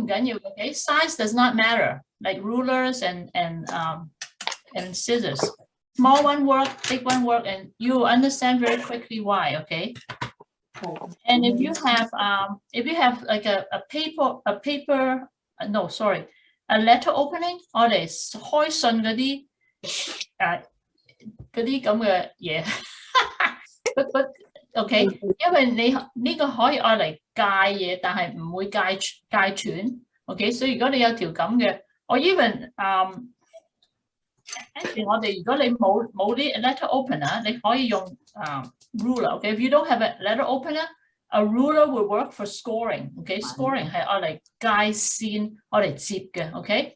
唔緊要 ，OK? Size does not matter, like rulers and scissors. Small one work, big one work, and you understand very quickly why, okay? And if you have like a paper, no, sorry, a letter opening, 我哋開信嗰啲嗰啲咁嘅嘢。But OK， 因為你呢個可以愛嚟界嘢，但係唔會界斷。OK， 所以如果你有條咁嘅，我 even actually 我哋如果你冇啲 letter opener， 你可以用ruler。OK，if you don't have a letter opener。A ruler will work for scoring. Okay, scoring 係愛嚟界線，愛嚟接嘅。Okay.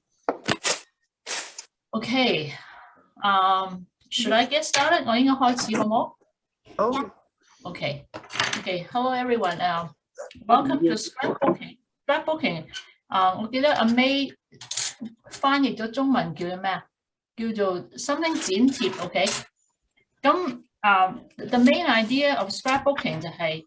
Okay. Should I get started? 我應該開始好冇？好。Okay. Okay. Hello everyone. Welcome to Scrapbooking. Scrapbooking. 我記得阿 May 翻譯咗中文叫做咩啊？叫做 something 剪貼。Okay. 咁the main idea of scrapbooking 就係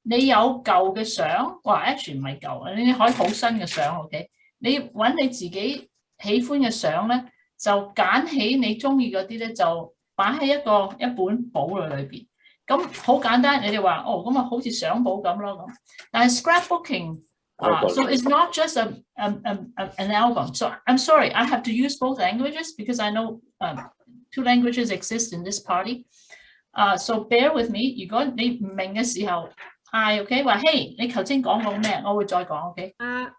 你有舊嘅相，哇 ，actually 唔係舊，你可以好新嘅相 ，OK？ 你揾你自己喜歡嘅相咧，就揀起你中意嗰啲咧，就擺喺一本簿裏邊。咁好簡單，你哋話哦，咁啊好似相簿咁咯咁。但係 scrapbooking so it's not just an album. So I'm sorry, I have to use both languages because I know two languages exist in this party. So bear with me. 如果你唔明嘅時候，OK 話，嘿，你頭先講過咩？我會再講 ，OK？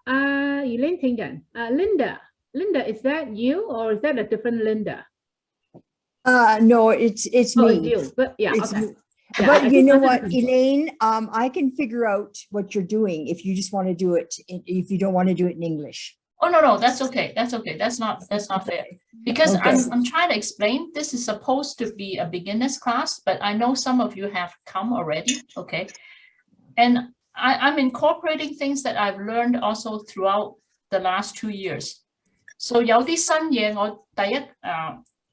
Elaine 聽緊，Linda, is that you or is that a different Linda? No, it's me. You, but yeah, it's okay. But you know what, Elaine, I can figure out what you're doing if you just want to do it, if you don't want to do it in English. Oh, no, that's okay. That's okay. That's not fair. Because okay. I'm trying to explain, this is supposed to be a beginner's class, but I know some of you have come already, okay? And I'm incorporating things that I've learned also throughout the last 2 years. So 有啲新嘢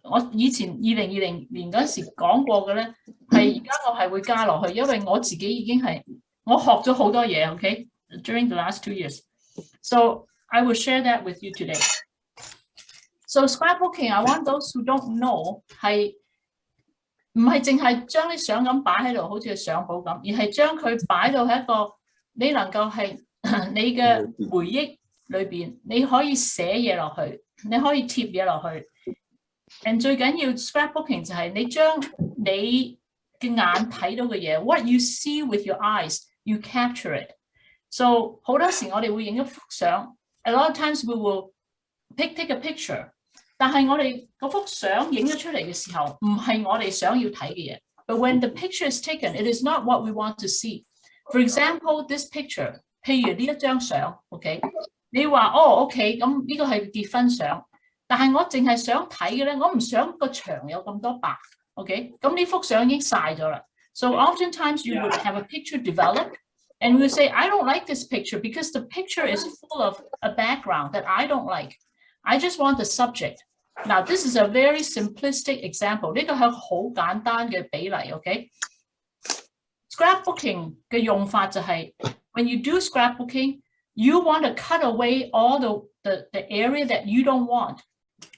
我以前2020年嗰時講過嘅咧，係而家我係會加落去，因為我自己已經係我學咗好多嘢 ，OK? During the last 2 years. So I will share that with you today. So scrapbooking, I want those who don't know 係唔係淨係將啲相咁擺喺度，好似相簿咁，而係將佢擺到喺一個你能夠係你嘅回憶裏邊，你可以寫嘢落去，你可以貼嘢落去。And 最緊要 scrapbooking 就係你將你嘅眼睇到嘅嘢 ，what you see with your eyes, you capture it. So 好多時我哋會影一幅相 ，a lot of times we will take a picture， 但係我哋嗰幅相影咗出嚟嘅時候，唔係我哋想要睇嘅嘢。But when the picture is taken, it is not what we want to see. For example, this picture， 譬如呢一張相 ，OK， 你話哦 ，OK， 咁呢個係結婚相。但係我淨係想睇嘅咧，我唔想個牆有咁多白 ，OK？ 咁呢幅相已經曬咗啦。So oftentimes you would have a picture developed, and we say, I don't like this picture because the picture is full of a background that I don't like. I just want the subject. Now this is a very simplistic example. 呢個係好簡單嘅比例 ，OK？ Scrapbooking 嘅用法就係 when you do scrapbooking, you want to cut away all the area that you don't want.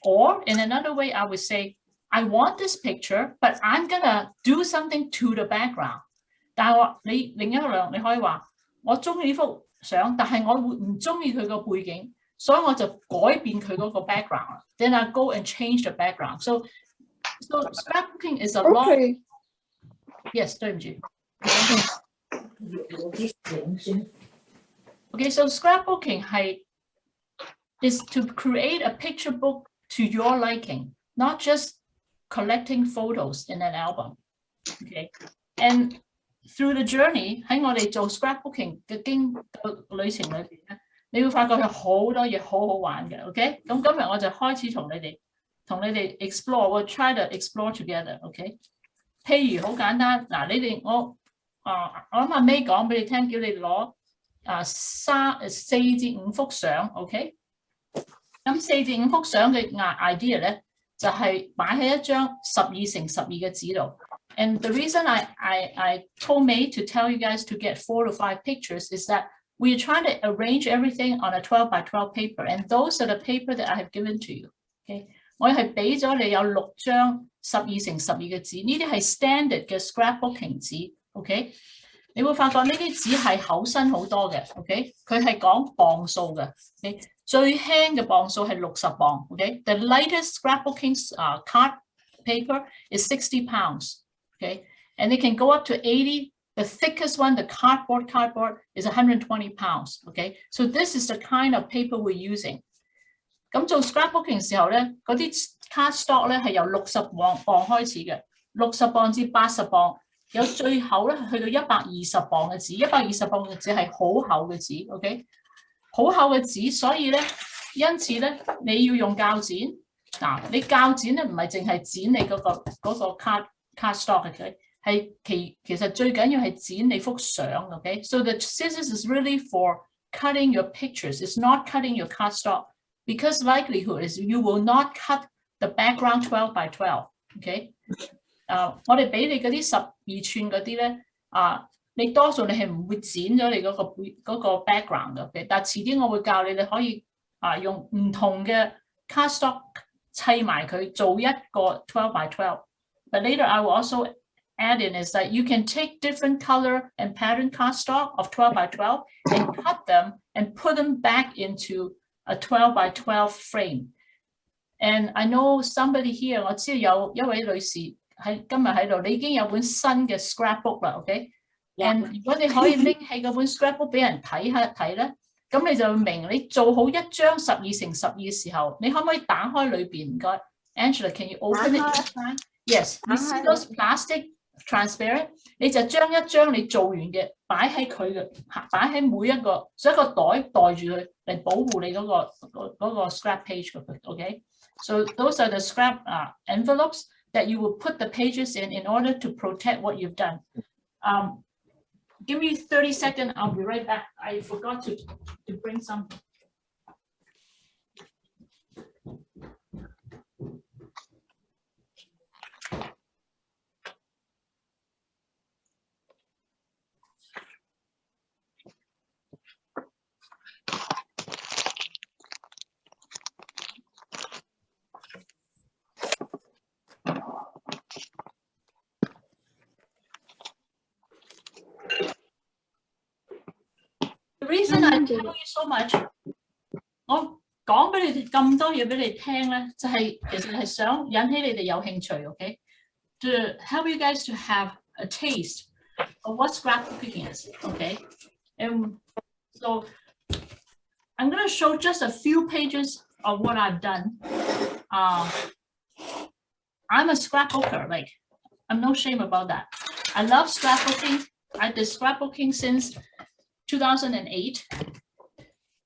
Or in another way, I would say, I want this picture, but I'm gonna do something to the background. 但係你另一樣你可以話，我中意呢幅相，但係我會唔中意佢個背景，所以我就改變佢嗰個 background. Then I go and change the background. So scrapbooking is a lot. Okay. Yes, 對唔住。Okay, so scrapbooking is to create a picture book to your liking, not just collecting photos in an album. Okay, and through the journey 喺我哋做 scrapbooking 嘅旅程裏邊咧，你會發覺有好多嘢好好玩嘅。OK， 咁今日我就開始同你哋 explore， we'll try to explore together。OK， 譬如好簡單，嗱，你哋我諗阿 May 講俾你聽，叫你攞4至5幅相 ，OK？ 咁4至5幅相嘅 idea 咧，就係擺喺一張12乘12嘅紙度。And the reason I told May to tell you guys to get 4 to 5 pictures is that we're trying to arrange everything on a 12 by 12 paper, and those are the paper that I have given to you. Okay， 我係俾咗你有6張12乘12嘅紙，呢啲係 standard 嘅 scrapbooking 紙。OK， 你會發覺呢啲紙係厚身好多嘅。OK， 佢係講磅數嘅。OK， 最輕嘅磅數係60磅。OK，the lightest scrapbooking card paper is 60 pounds. Okay, and it can go up to 80. The thickest one, the cardboard is 120 pounds. Okay, so this is the kind of paper we're using. 咁做 scrapbooking 時候咧，嗰啲 cardstock 咧係由60磅開始嘅，60磅至80磅，有最厚咧去到120磅嘅紙，120磅嘅紙係好厚嘅紙 ，OK， 好厚嘅紙，所以咧，因此咧，你要用膠剪。嗱，你膠剪咧唔係淨係剪你嗰個 cardstock 嘅，係其實最緊要係剪你幅相 ，OK？ So the scissors is really for cutting your pictures. It's not cutting your cardstock because likelihood is you will not cut the background 12 by 12. OK？ 我哋俾你嗰啲12寸嗰啲咧，你多數你係唔會剪咗你嗰個 background 嘅 ，OK？ 但係遲啲我會教你哋可以用唔同嘅 cardstock 砌埋佢做一個12 by 12. But later I will also add in is that you can take different color and pattern cardstock of 12 by 12 and cut them and put them back into a 12 by 12 frame. And I know somebody here, 我知有一位女士今日喺度，你已經有本新嘅 scrapbook 啦 ，OK？ And 如果你可以拎起嗰本 scrapbook 俾人睇下睇咧，咁你就會明你做好一張12乘12嘅時候，你可唔可以打開裏邊？唔該 ，Angela, can you open it inside? Yes, you see those plastic transparent？ 你就將一張你做完嘅擺喺每一個，所以一個袋袋住佢嚟保護你嗰個 scrap page 嗰個 ，OK？ So those are the scrap envelopes that you will put the pages in order to protect what you've done. Give me 30 seconds, I'll be right back. I forgot to bring some. The reason I tell you so much， 我講俾你哋咁多嘢俾你聽咧，就係其實係想引起你哋有興趣 ，OK？ To help you guys to have a taste of what scrapbooking is, okay? And so I'm going to show just a few pages of what I've done. I'm a scrapbooker, like I'm no shame about that. I love scrapbooking. I did scrapbooking since 2008,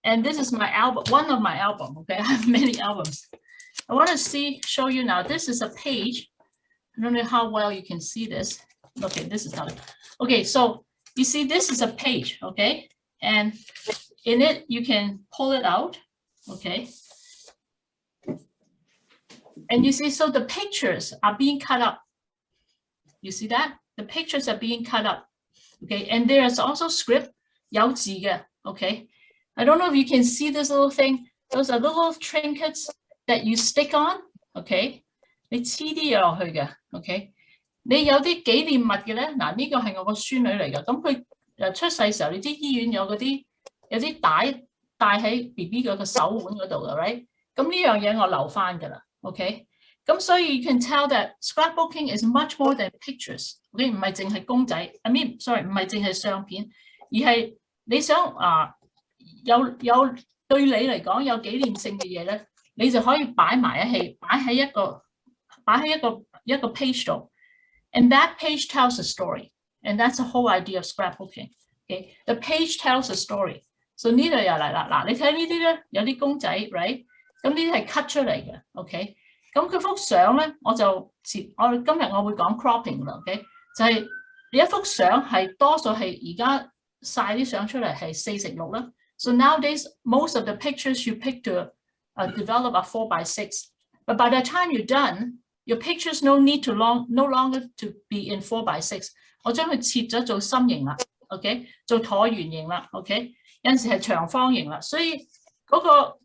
and this is my album, one of my albums. Okay, I have many albums. I want to show you now. This is a page. I don't know how well you can see this. Okay, this is not it. Okay, so you see this is a page, okay, and in it you can pull it out, okay, and you see, so the pictures are being cut up. You see that the pictures are being cut up, okay, and there is also script. 有字嘅 okay? I don't know if you can see this little thing. Those are little trinkets that you stick on, okay? 你黐啲嘢落去嘅 okay? 你有啲紀念物嘅咧，嗱呢個係我個孫女嚟嘅，咁佢出世時候，你知醫院有啲帶喺 BB 嗰個手腕嗰度嘅 right？ 咁呢樣嘢我留返㗎啦 ，OK？ 咁所以 you can tell that scrapbooking is much more than pictures， 你唔係淨係公仔 ，I mean sorry 唔係淨係相片，而係你想有對你嚟講有紀念性嘅嘢咧，你就可以擺埋一齊，擺喺一個 page 度 ，and that page tells a story, and that's the whole idea of scrapbooking. Okay, the page tells a story. So 呢度又嚟啦，嗱你睇呢啲咧有啲公仔 ，right？ 咁呢啲係 cut 出嚟嘅 ，OK？ 咁佢幅相咧，我今日我會講 cropping 啦 ，OK？ 就係你一幅相係多數係而家曬啲相出嚟係4:6啦。So nowadays most of the pictures you pick to develop are 4 by 6. But by the time you're done, your pictures no longer to be in 4 by 6. 我將佢切咗做心形啦 ，OK？ 做橢圓形啦 ，OK？有陣時係長方形啦，所以嗰個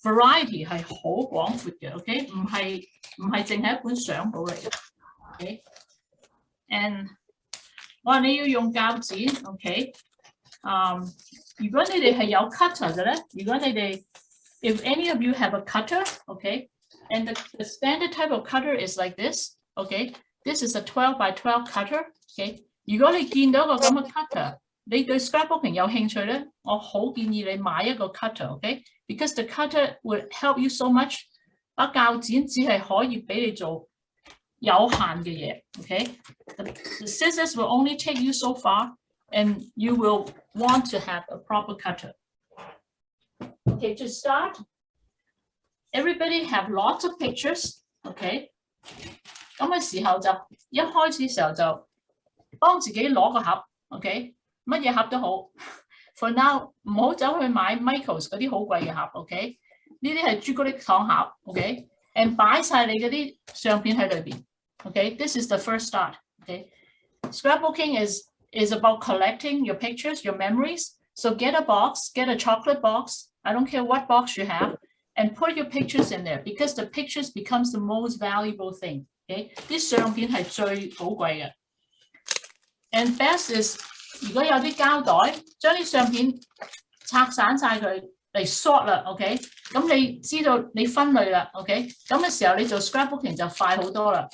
variety 係好廣闊嘅 ，OK， 唔係淨係一本相簿嚟嘅 ，OK，and 我話你要用膠紙 ，OK，如果你哋係有 cutter 嘅咧，如果你哋 if any of you have a cutter，OK，and the standard type of cutter is like this，OK，this is a 12 by 12 cutter，OK，如果你見到一個咁嘅 cutter。你對 scrapbooking 有興趣咧，我好建議你買一個 cutter，OK？Because the cutter would help you so much。把鉸剪只係可以俾你做有限嘅嘢 ，OK？The scissors will only take you so far, and you will want to have a proper cutter. Okay, to start, everybody have lots of pictures, OK？咁嘅時候就一開始時候就幫自己攞個盒 ，OK？乜嘢盒都好 ，for now 唔好走去買 Michaels 嗰啲好貴嘅盒 ，OK？ 呢啲係朱古力糖盒 ，OK？and 擺晒你嗰啲相片喺裏邊 ，OK？This is the first start， OK？Scrapbooking is about collecting your pictures, your memories. So get a box, get a chocolate box. I don't care what box you have, and put your pictures in there because the pictures becomes the most valuable thing. OK？ 啲相片係最寶貴嘅 ，and best is。如果有啲膠袋，將啲相片拆散晒佢嚟 sort 啦 ，OK？ 咁你知道你分類啦 ，OK？ 咁嘅時候你做 scrapbooking 就快好多啦。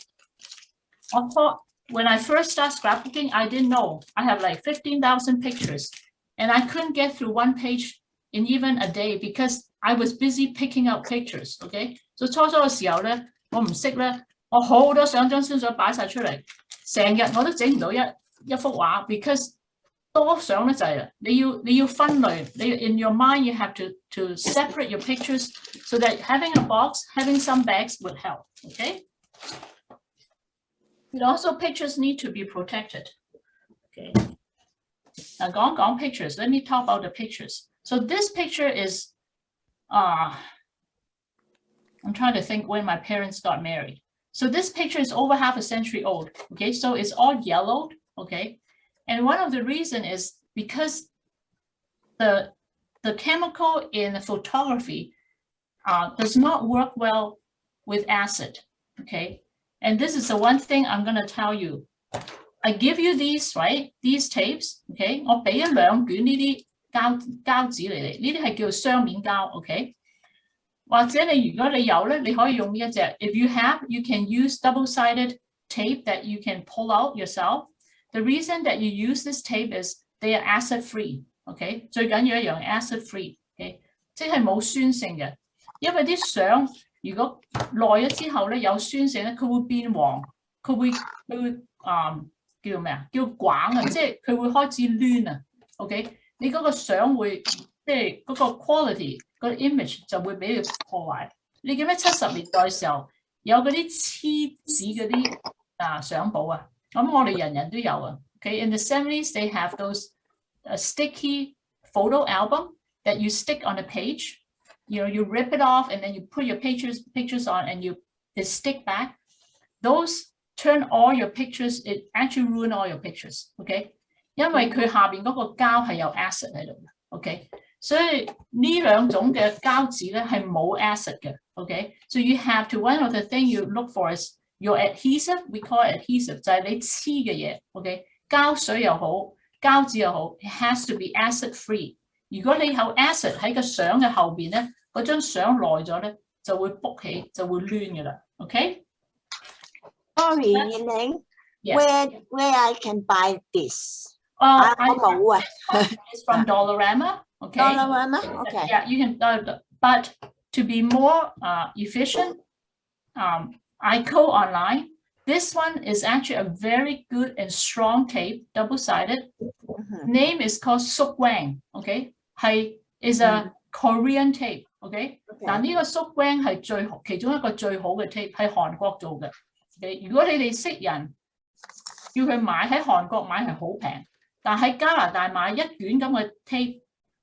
我 thought when I first start scrapbooking, I didn't know I have like 15,000 pictures, and I couldn't get through one page in even a day because I was busy picking out pictures, OK？ 所以初嘅時候咧，我唔識咧，我好多張相擺晒出嚟，成日我都整唔到一幅畫 because多相咧就係啦，你要分類，你 in your mind you have to separate your pictures so that having a box, having some bags would help. Okay. And also pictures need to be protected. Okay. Now講pictures. Let me talk about the pictures. So this picture is I'm trying to think when my parents got married. So this picture is over half a century old. Okay, so it's all yellowed. Okay. And one of the reasons is because the chemical in photography does not work well with acid, okay? And this is the one thing I'm going to tell you. I give you these, right? These tapes, okay? 我俾咗兩卷呢啲膠紙嚟，呢啲係叫雙面膠 ，OK？ 或者你如果你有咧，你可以用呢一隻。If you have, you can use double-sided tape that you can pull out yourself. The reason that you use this tape is they are acid-free, OK？ 最緊要一樣 acid-free， OK？ 即係冇酸性嘅，因為啲相如果耐咗之後咧有酸性咧，佢會變黃，佢會叫咩啊？叫滾啊，即係佢會開始攣啊 ，OK？ 你嗰個相會即係嗰個 quality 個 image 就會俾佢破壞。你記唔記得70年代嘅時候有嗰啲黐紙嗰啲相簿啊？咁我哋人人都有啊。Okay, in the 70s they have those sticky photo album that you stick on a page. You know, you rip it off and then you put your pictures on and they stick back. Those turn all your pictures. It actually ruin all your pictures. Okay, 因為佢下邊嗰個膠係有 acid 喺度。Okay, 所以呢兩種嘅膠紙咧係冇 acid 嘅。Okay, so you have to one of the thing you look for is your adhesive, we call it adhesive, 就係你黐嘅嘢 ，OK？ 膠水又好，膠紙又好 ，it has to be acid free。如果你有 acid 喺個相嘅後邊咧，嗰張相耐咗咧就會卜起，就會攣嘅啦 ，OK？ Sorry, Elaine. Yes. Where I can buy this? It's from Dollarama, okay? Dollarama, okay. Yeah, you can. But to be more efficient, I go online. This one is actually a very good and strong tape, double-sided. Name is called Sukgang, okay? Is a Korean tape, okay? 嗱呢個 Sukgang 係其中一個最好嘅 tape， 係韓國做嘅。Okay? 如果你哋識人要佢買喺韓國買係好平，但喺加拿大買一卷咁嘅 tape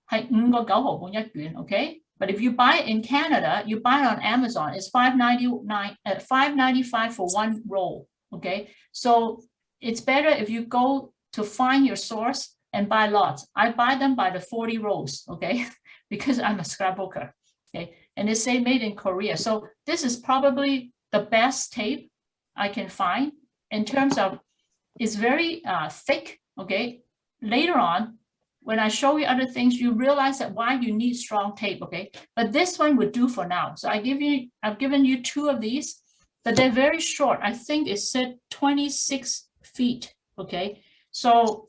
係5個9毫半一卷 ，OK？But if you buy it in Canada, you buy it on Amazon, it's $5.95 for one roll. Okay, so it's better if you go to find your source and buy lots. I buy them by the 40 rolls, okay? Because I'm a scrapbooker, okay? And they say made in Korea. So this is probably the best tape I can find in terms of, it's very thick, okay? Later on, when I show you other things, you realize that why you need strong tape, okay? But this one would do for now. So I've given you 2 of these, but they're very short. I think it said 26 feet, okay? So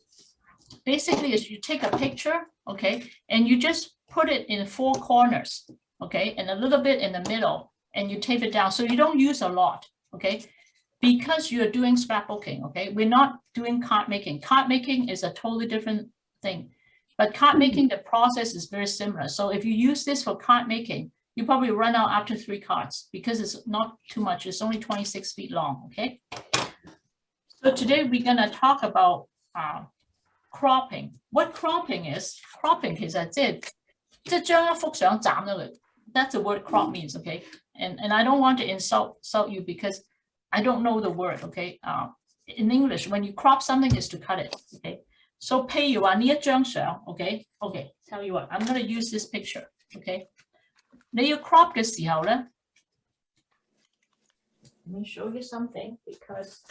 basically is you take a picture, okay? And you just put it in 4 corners, okay? And a little bit in the middle, and you tape it down. So you don't use a lot, okay? Because you're doing scrapbooking, okay? We're not doing card making. Card making is a totally different thing. But card making, the process is very similar. So if you use this for card making, you probably run out after 3 cards because it's not too much. It's only 26 feet long, okay? So today we're gonna talk about cropping. What cropping is? Cropping is I did. That's the word crop means, okay? And I don't want to insult you because I don't know the word, okay? In English, when you crop something is to cut it, okay? So 譬如話呢一張相 okay? Okay, tell you what, I'm going to use this picture, okay? 你要 crop 嘅時候咧 let me show you something because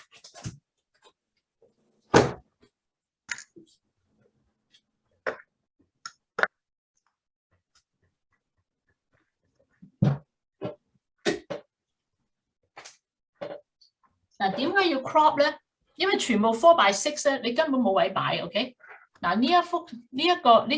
嗱點解要 crop 咧？因為全部4 by 6咧，你根本冇位擺 ，OK？ 嗱呢一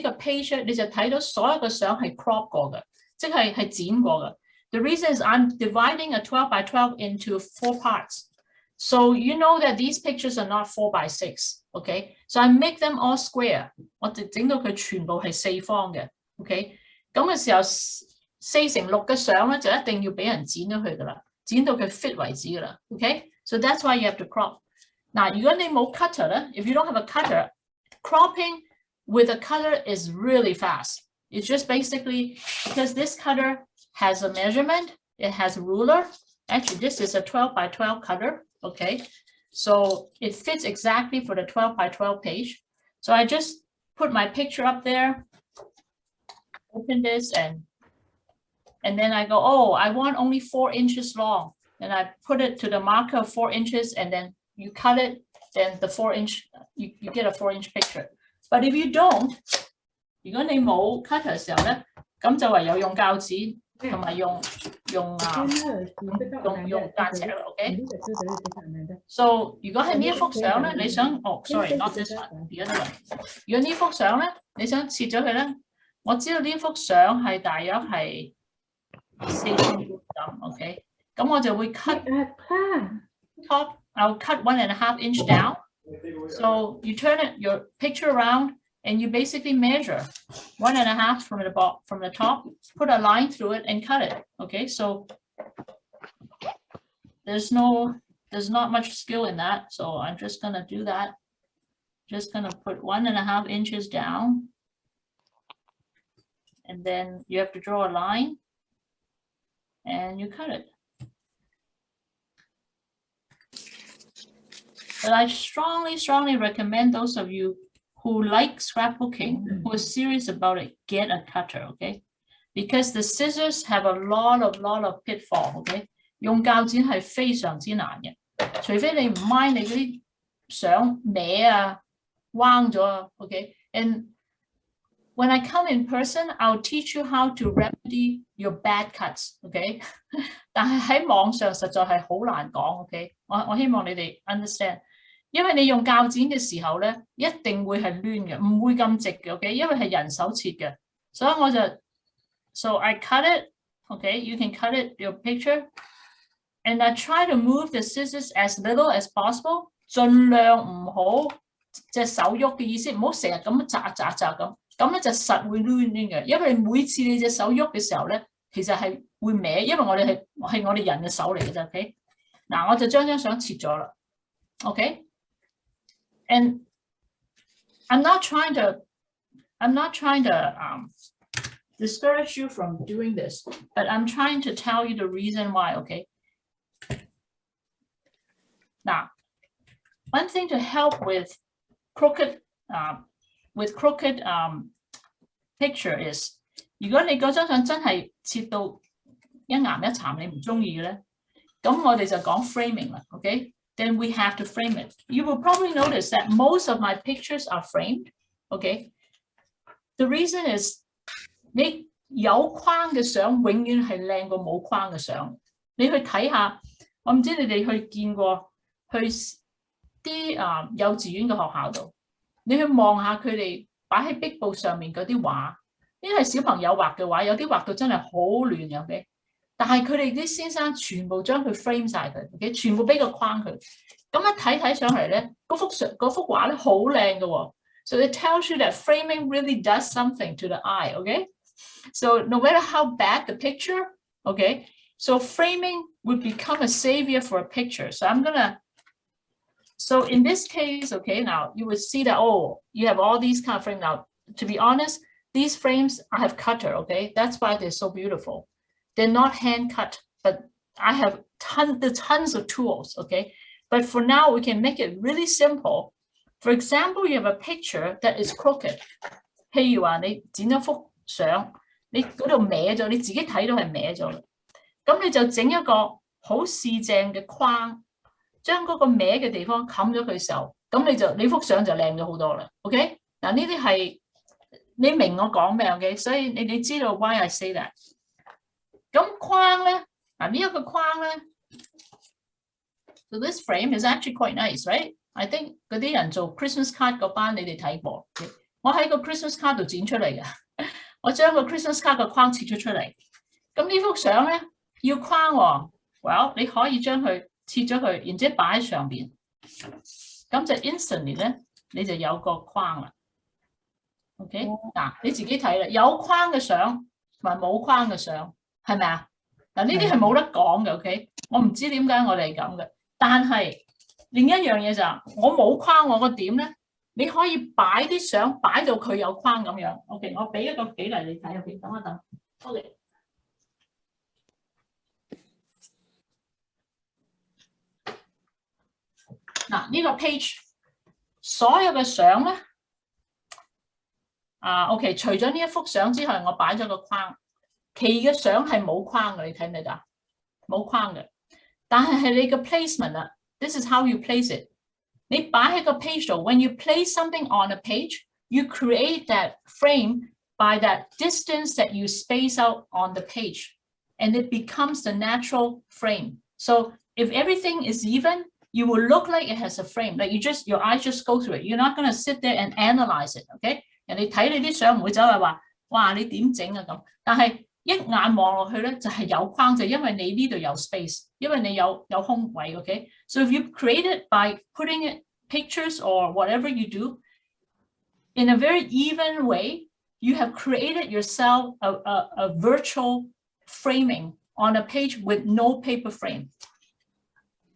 個 page 你就睇到所有嘅相係 crop 過嘅，即係剪過嘅。The reason is I'm dividing a 12 by 12 into 4 parts. So you know that these pictures are not 4 by 6, okay? So I make them all square. 我哋整到佢全部係4方嘅 ，OK？ 咁嘅時候4×6嘅相咧就一定要俾人剪咗佢噶啦，剪到佢 fit 為止噶啦 ，OK？ So that's why you have to crop. 嗱，如果你冇 cutter 咧 ，if you don't have a cutter, cropping with a cutter is really fast. It's just basically because this cutter has a measurement, it has a ruler. Actually, this is a 12 by 12 cutter, okay? So it fits exactly for the 12 by 12 page. So I just put my picture up there, open this, and then I go, oh, I want only 4 inches long. And I put it to the marker of 4 inches, and then you cut it, then the 4-inch, you get a 4-inch picture. But if you don't, 如果你冇 cutter 嘅時候咧，咁就唯有用膠紙同埋用間尺啦 ，OK？ So 如果係呢一幅相咧，你想sorry not this one， the other one。如果呢幅相咧，你想切咗佢咧，我知道呢幅相係大約係4公分咁 ，OK？ 咁我就會 cut top。I'll cut 1.5 inch down. So you turn your picture around and you basically measure 1.5 from the top, put a line through it and cut it. Okay, so there's not much skill in that. So I'm just gonna do that. Just gonna put 1.5 inches down. And then you have to draw a line and you cut it. But I strongly recommend those of you who like scrapbooking, who are serious about it, get a cutter, okay? Because the scissors have a lot of pitfall, okay? 用鉸剪係非常之難嘅，除非你唔 mind 你嗰啲相歪啊、彎咗啊 ，okay? And when I come in person, I'll teach you how to remedy your bad cuts, okay? 但係喺網上實在係好難講 ，OK？ 我希望你哋 understand。因為你用鉸剪嘅時候咧，一定會係攣嘅，唔會咁直嘅 ，OK？ 因為係人手切嘅，所以我就 so I cut it, okay? You can cut it your picture, and I try to move the scissors as little as possible， 盡量唔好隻手喐嘅意思，唔好成日咁扎咁，咁咧就實會攣嘅，因為每次你隻手喐嘅時候咧，其實係會歪，因為我哋係我哋人嘅手嚟嘅啫 ，OK？ 嗱，我就將張相切咗啦 ，OK？ And I'm not trying to discourage you from doing this, but I'm trying to tell you the reason why, okay? Now, one thing to help with crooked with crooked picture is， 如果你嗰張相真係切到一岩一殘你唔中意嘅咧，咁我哋就講 framing 啦 ，OK？ Then we have to frame it. You will probably notice that most of my pictures are framed, okay? The reason is 你有框嘅相永遠係靚過冇框嘅相。你去睇下，我唔知你哋去見過去啲幼稚園嘅學校度，你去望下佢哋擺喺壁布上面嗰啲畫，呢係小朋友畫嘅畫，有啲畫到真係好亂嘅 ，OK？ 但係佢哋啲先生全部將佢 frame 晒佢 ，OK？ 全部俾個框佢，咁一睇上嚟咧，嗰幅畫咧好靚嘅喎。So it tells you that framing really does something to the eye, okay? So no matter how bad the picture, okay? So framing would become a savior for a picture. So in this case, okay, now you would see that, oh, you have all these kind of frames. Now, to be honest, these frames I have cutter, okay? That's why they're so beautiful. They're not hand cut, but I have tons of tools, okay? But for now, we can make it really simple. For example, you have a picture that is crooked. 譬如話你剪咗幅相，你嗰度歪咗，你自己睇到係歪咗嘅。咁你就整一個好四正嘅框，將嗰個歪嘅地方冚咗佢時候，咁你幅相就靚咗好多啦。OK？ 嗱呢啲係你明我講咩 ？OK？ 所以你知道 why I say that。咁框咧，嗱呢一個框咧 ，so this frame is actually quite nice, right? I think 嗰啲人做 Christmas card 嗰班你哋睇過，我喺個 Christmas card 度剪出嚟嘅，我將個 Christmas card 個框切咗出嚟。咁呢幅相咧要框喎 ，well 你可以將佢切咗佢，然之後擺喺上邊，咁就 instantly 咧你就有個框啦。OK， 嗱你自己睇啦，有框嘅相同埋冇框嘅相。係咪啊？嗱呢啲係冇得講嘅 ，OK？ 我唔知點解我哋係咁嘅，但係另一樣嘢就係我冇框我個點咧，你可以擺啲相擺到佢有框咁樣。OK， 我俾一個舉例你睇 ，OK， 等一等。OK， 嗱呢個 page 所有嘅相咧，OK， 除咗呢一幅相之外，我擺咗個框。其嘅相係冇框嘅，你睇唔睇到？冇框嘅，但係你嘅 placement 啊 ，this is how you place it。你擺喺個 page 度 ，when you place something on a page, you create that frame by that distance that you space out on the page, and it becomes the natural frame. So if everything is even, you will look like it has a frame. Like your eyes just go through it. You're not gonna sit there and analyze it, okay？ 人哋睇你啲相唔會走嚟話，哇你點整啊咁，但係一眼望落去咧就係有框，就因為你呢度有 space， 因為你有空位 ，OK？ So if you create it by putting it pictures or whatever you do in a very even way, you have created yourself a virtual framing on a page with no paper frame.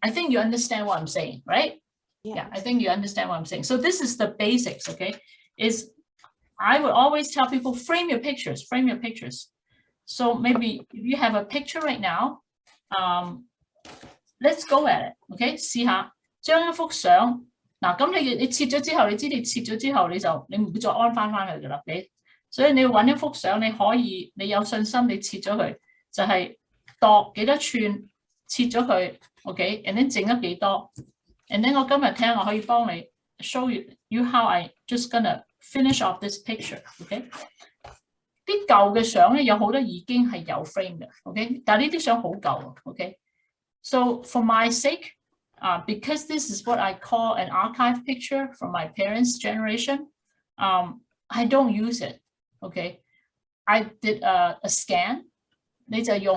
I think you understand what I'm saying, right? Yeah, I think you understand what I'm saying. So this is the basics, okay? I would always tell people frame your pictures, frame your pictures. So maybe if you have a picture right now, let's go at it, OK？ 試下將一幅相，嗱咁你切咗之後，你知你切咗之後你唔會再安翻去㗎啦 ，OK？ 所以你要揾一幅相，你有信心你切咗佢，就係度幾多寸切咗佢 ，OK？and then 整咗幾多 ，and then 我今日睇下我可以幫你 show you how I just gonna finish off this picture, OK？啲舊嘅相咧有好多已經係有 frame 嘅 ，OK？ 但係呢啲相好舊 ，OK？So for my sake, because this is what I call an archive picture from my parents' generation, I don't use it, OK? I did a scan. 你就用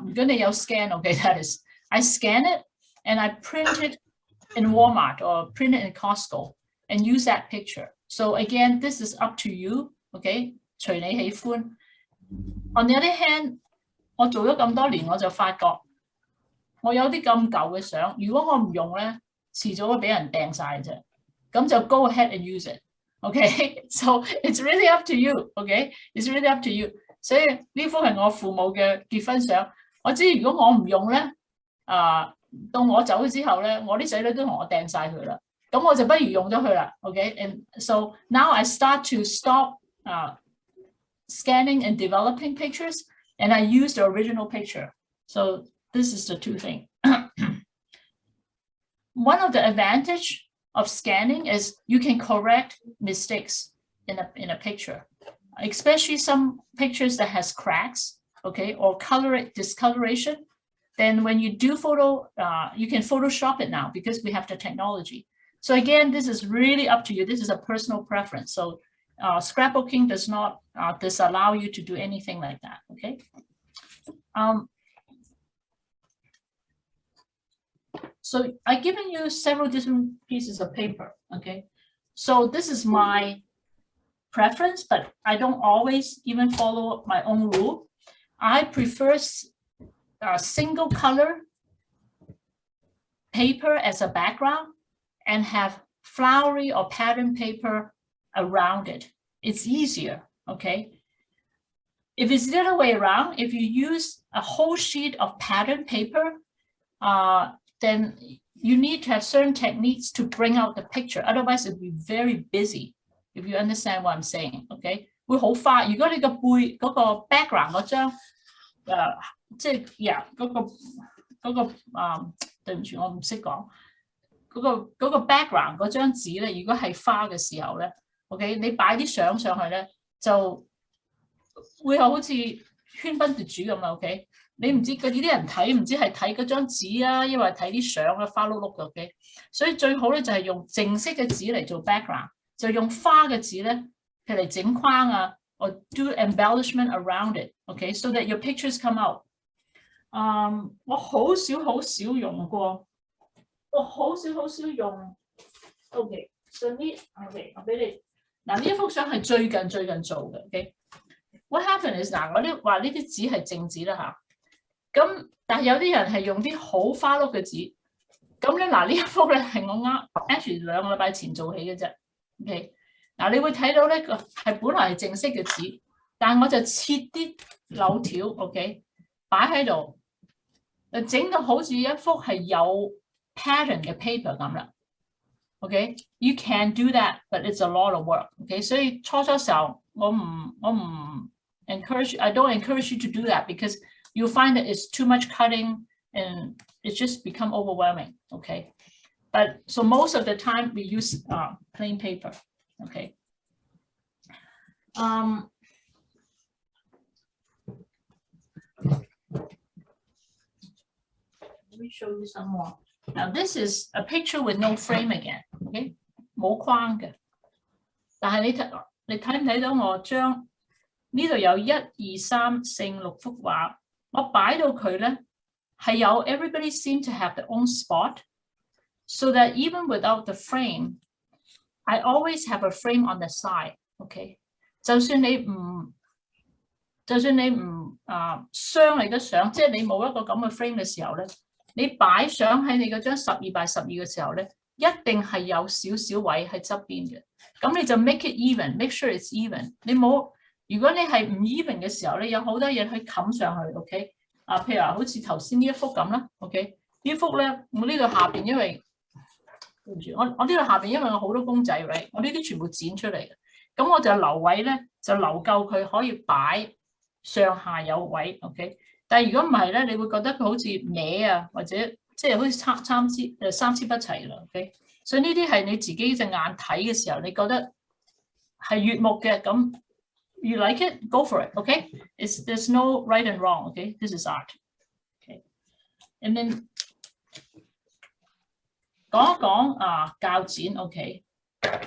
如果你有 scan, OK, that is, I scan it and I print it in Walmart or print it in Costco and use that picture. So again, this is up to you, OK？隨你喜歡。On the other hand， 我做咗咁多年，我就發覺我有啲咁舊嘅相，如果我唔用咧，遲早會俾人掟晒啫。咁就 go ahead and use it。OK， so it's really up to you。OK，it's really up to you。所以呢幅係我父母嘅結婚相。我知如果我唔用咧，到我走咗之後咧，我啲仔女都同我掟晒佢啦。咁我就不如用咗佢啦。Okay, and so now I start to stop scanning and developing pictures, and I use the original picture. So this is the two things. One of the advantage of scanning is you can correct mistakes in a picture, especially some pictures that has cracks, okay, or discoloration. Then when you do photo, you can Photoshop it now because we have the technology. So again, this is really up to you. This is a personal preference. So scrapbooking does not disallow you to do anything like that, okay? So I've given you several different pieces of paper, okay? So this is my preference, but I don't always even follow my own rule. I prefer single color paper as a background and have flowery or pattern paper around it. It's easier, okay? If it's the other way around, if you use a whole sheet of pattern paper, then you need to have certain techniques to bring out the picture. Otherwise, it'll be very busy, if you understand what I'm saying, okay? 會好花。如果你個背嗰個 background 嗰張即係對唔住，我唔識講嗰個 background 嗰張紙咧，如果係花嘅時候咧 ，OK， 你擺啲相上去咧，就會好似喧賓奪主咁啦 ，OK。你唔知嗰啲人睇，唔知係睇嗰張紙啊，抑或睇啲相啊，花碌碌嘅 ，OK。所以最好咧就係用淨色嘅紙嚟做 background， 就用花嘅紙咧，佢嚟整框啊，or do embellishment around it，OK，so that your pictures come out。我好少用過，我好少用。OK， so 呢 ，OK， 我俾你嗱呢一幅相係最近做嘅 ，OK。What happened is 嗱，我話呢啲紙係淨紙啦嚇。咁但係有啲人係用啲好花碌嘅紙，咁咧嗱呢一幅咧係我actually 2個禮拜前做起嘅啫 ，OK， 嗱你會睇到咧個係本來係淨色嘅紙，但我就切啲柳條 ，OK， 擺喺度，就整到好似一幅係有 pattern 嘅 paper 咁啦 ，OK，you can do that，but it's a lot of work，OK， 所以初時候我唔 I don't encourage you to do that because you'll find that it's too much cutting and it's just become overwhelming, okay? But so most of the time we use plain paper, okay? Let me show you some more. Now this is a picture with no frame again, okay? 冇框嘅，但係你睇唔睇到我將呢度有1、2、3、4、6幅畫？我擺到佢咧係有 everybody seem to have their own spot, so that even without the frame, I always have a frame on the side. OK， 就算你唔雙你嘅相，即係你冇一個咁嘅 frame 嘅時候咧，你擺相喺你嗰張12x12嘅時候咧，一定係有少少位喺側邊嘅。咁你就 make it even, make sure it's even。你冇。如果你係唔 even 嘅時候咧，有好多嘢可以冚上去 ，OK？ 譬如話好似頭先呢一幅咁啦 ，OK？ 呢幅咧，我呢度下邊因為對唔住，我呢度下邊因為我好多公仔 ，right？ 我呢啲全部剪出嚟嘅，咁我就留位咧，就留夠佢可以擺上下有位 ，OK？ 但係如果唔係咧，你會覺得佢好似歪啊，或者即係好似參差不齊啦 ，OK？ 所以呢啲係你自己隻眼睇嘅時候，你覺得係悅目嘅咁。You like it? Go for it, okay? There's no right and wrong, okay? This is art, okay? And then 講一講鉸剪 ，OK？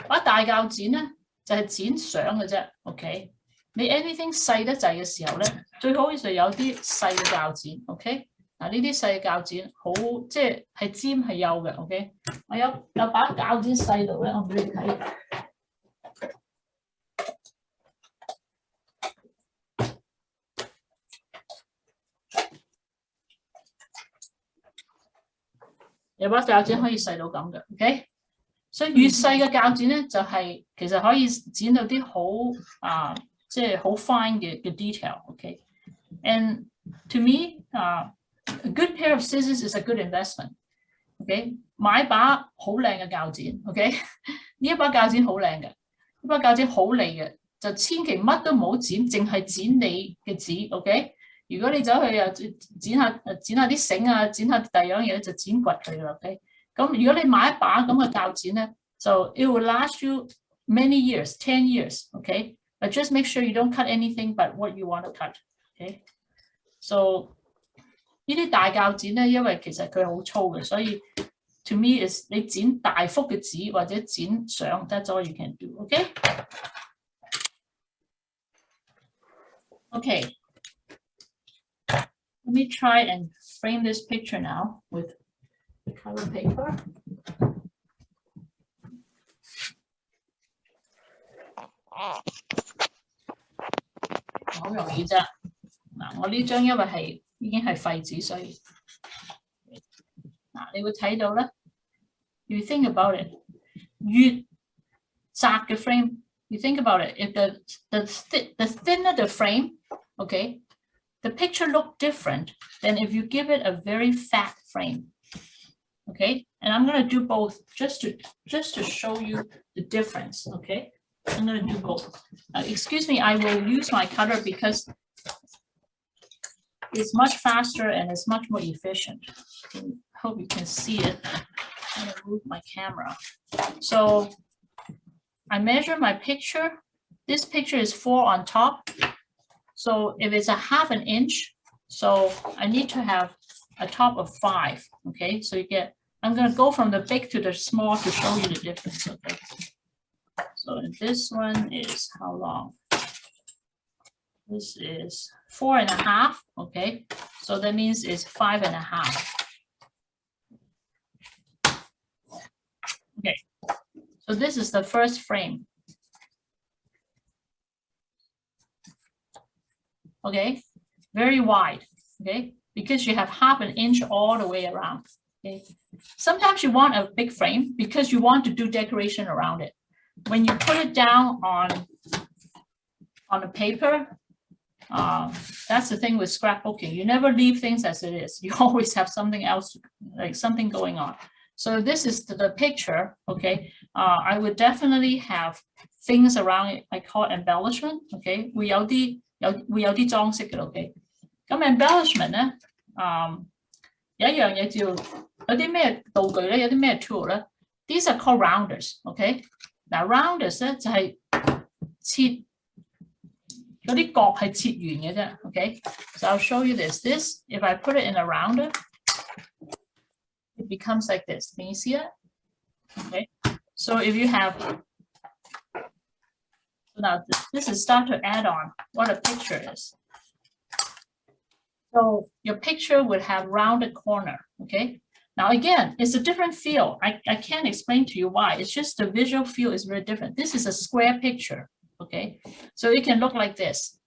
把大鉸剪咧就係剪相嘅啫 ，OK？ 你 anything 細得滯嘅時候咧，最好就有啲細嘅鉸剪 ，OK？ 嗱呢啲細嘅鉸剪好即係尖係幼嘅 ，OK？ 我有把鉸剪細度咧，我俾你睇。有把鉸剪可以細到咁嘅 ，OK？ 所以越細嘅鉸剪咧，就係其實可以剪到啲好即係好 fine 嘅 detail，OK？And to me, a good pair of scissors is a good investment。OK， 買把好靚嘅鉸剪 ，OK， 呢一把鉸剪好靚嘅，呢把鉸剪好利嘅，就千祈乜都唔好剪，淨係剪你嘅紙 ，OK。如果你走去又剪下啲繩啊，剪下第二樣嘢咧，就剪掘佢啦 ，OK。咁如果你買一把咁嘅鉸剪咧，就 it will last you many years, 10 years, OK。But just make sure you don't cut anything but what you want to cut, OK。So 呢啲大鉸剪咧，因為其實佢好粗嘅，所以 to me is 你剪大幅嘅紙或者剪相 ，that's all you can do, OK。OK。Let me try and frame this picture now with color paper. 好容易啫。嗱，我呢張因為已經係廢紙，所以嗱，你會睇到咧。You think about it， 越窄嘅 frame， you think about it. If the thinner the frame, okay, the picture look different than if you give it a very fat frame. Okay, and I'm going to do both just to show you the difference. Okay, I'm going to do both. Excuse me, I will use my cutter because it's much faster and it's much more efficient. Hope you can see it. I'm going to move my camera. So I measure my picture. This picture is 4 on top. So if it's a ½ an inch, so I need to have a top of 5. Okay, so you get, I'm going to go from the big to the small to show you the difference. Okay, so this one is how long? This is 4.5. Okay, so that means it's 5.5. Okay, so this is the first frame. Okay, very wide, okay, because you have ½ an inch all the way around. Okay, sometimes you want a big frame because you want to do decoration around it. When you put it down on the paper, that's the thing with scrapbooking. You never leave things as it is. You always have something else, like something going on. So this is the picture, okay. I would definitely have things around it. I call it embellishment, okay. 會有啲裝飾嘅 ，OK。咁 embellishment 咧，有一樣嘢叫有啲咩道具咧，有啲咩 tool 咧 ？These are called rounders， OK。嗱 rounders 咧就係切嗰啲角係切圓嘅啫 ，OK。So I'll show you this. This if I put it in a rounder, it becomes like this. Can you see it? Okay. So if you have now this is start to add on what a picture is. So your picture would have rounded corner, okay? Now again, it's a different feel. I can't explain to you why. It's just the visual feel is very different. This is a square picture, okay? So it can look like this.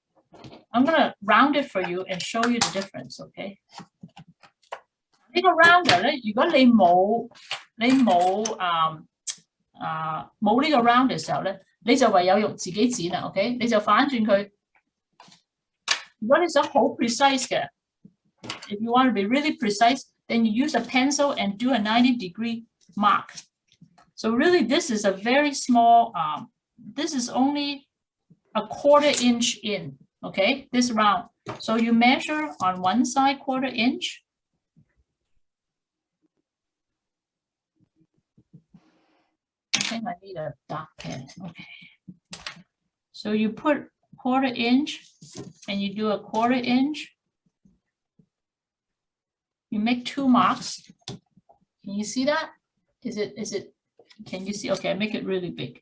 I'm gonna round it for you and show you the difference, okay? 呢個 rounder 咧，如果你冇呢個 round 嘅時候咧，你就唯有用自己剪啦 ，OK？ 你就反轉佢。如果你想好 precise 嘅 ，if you want to be really precise, then you use a pencil and do a 90-degree mark. So really, this is a very small. This is only a 1/4 inch in. Okay, this round. So you measure on one side 1/4 inch. I think I need a dark pen. Okay. So you put 1/4 inch and you do a 1/4 inch. You make 2 marks. Can you see that? Is it, can you see? Okay, I make it really big.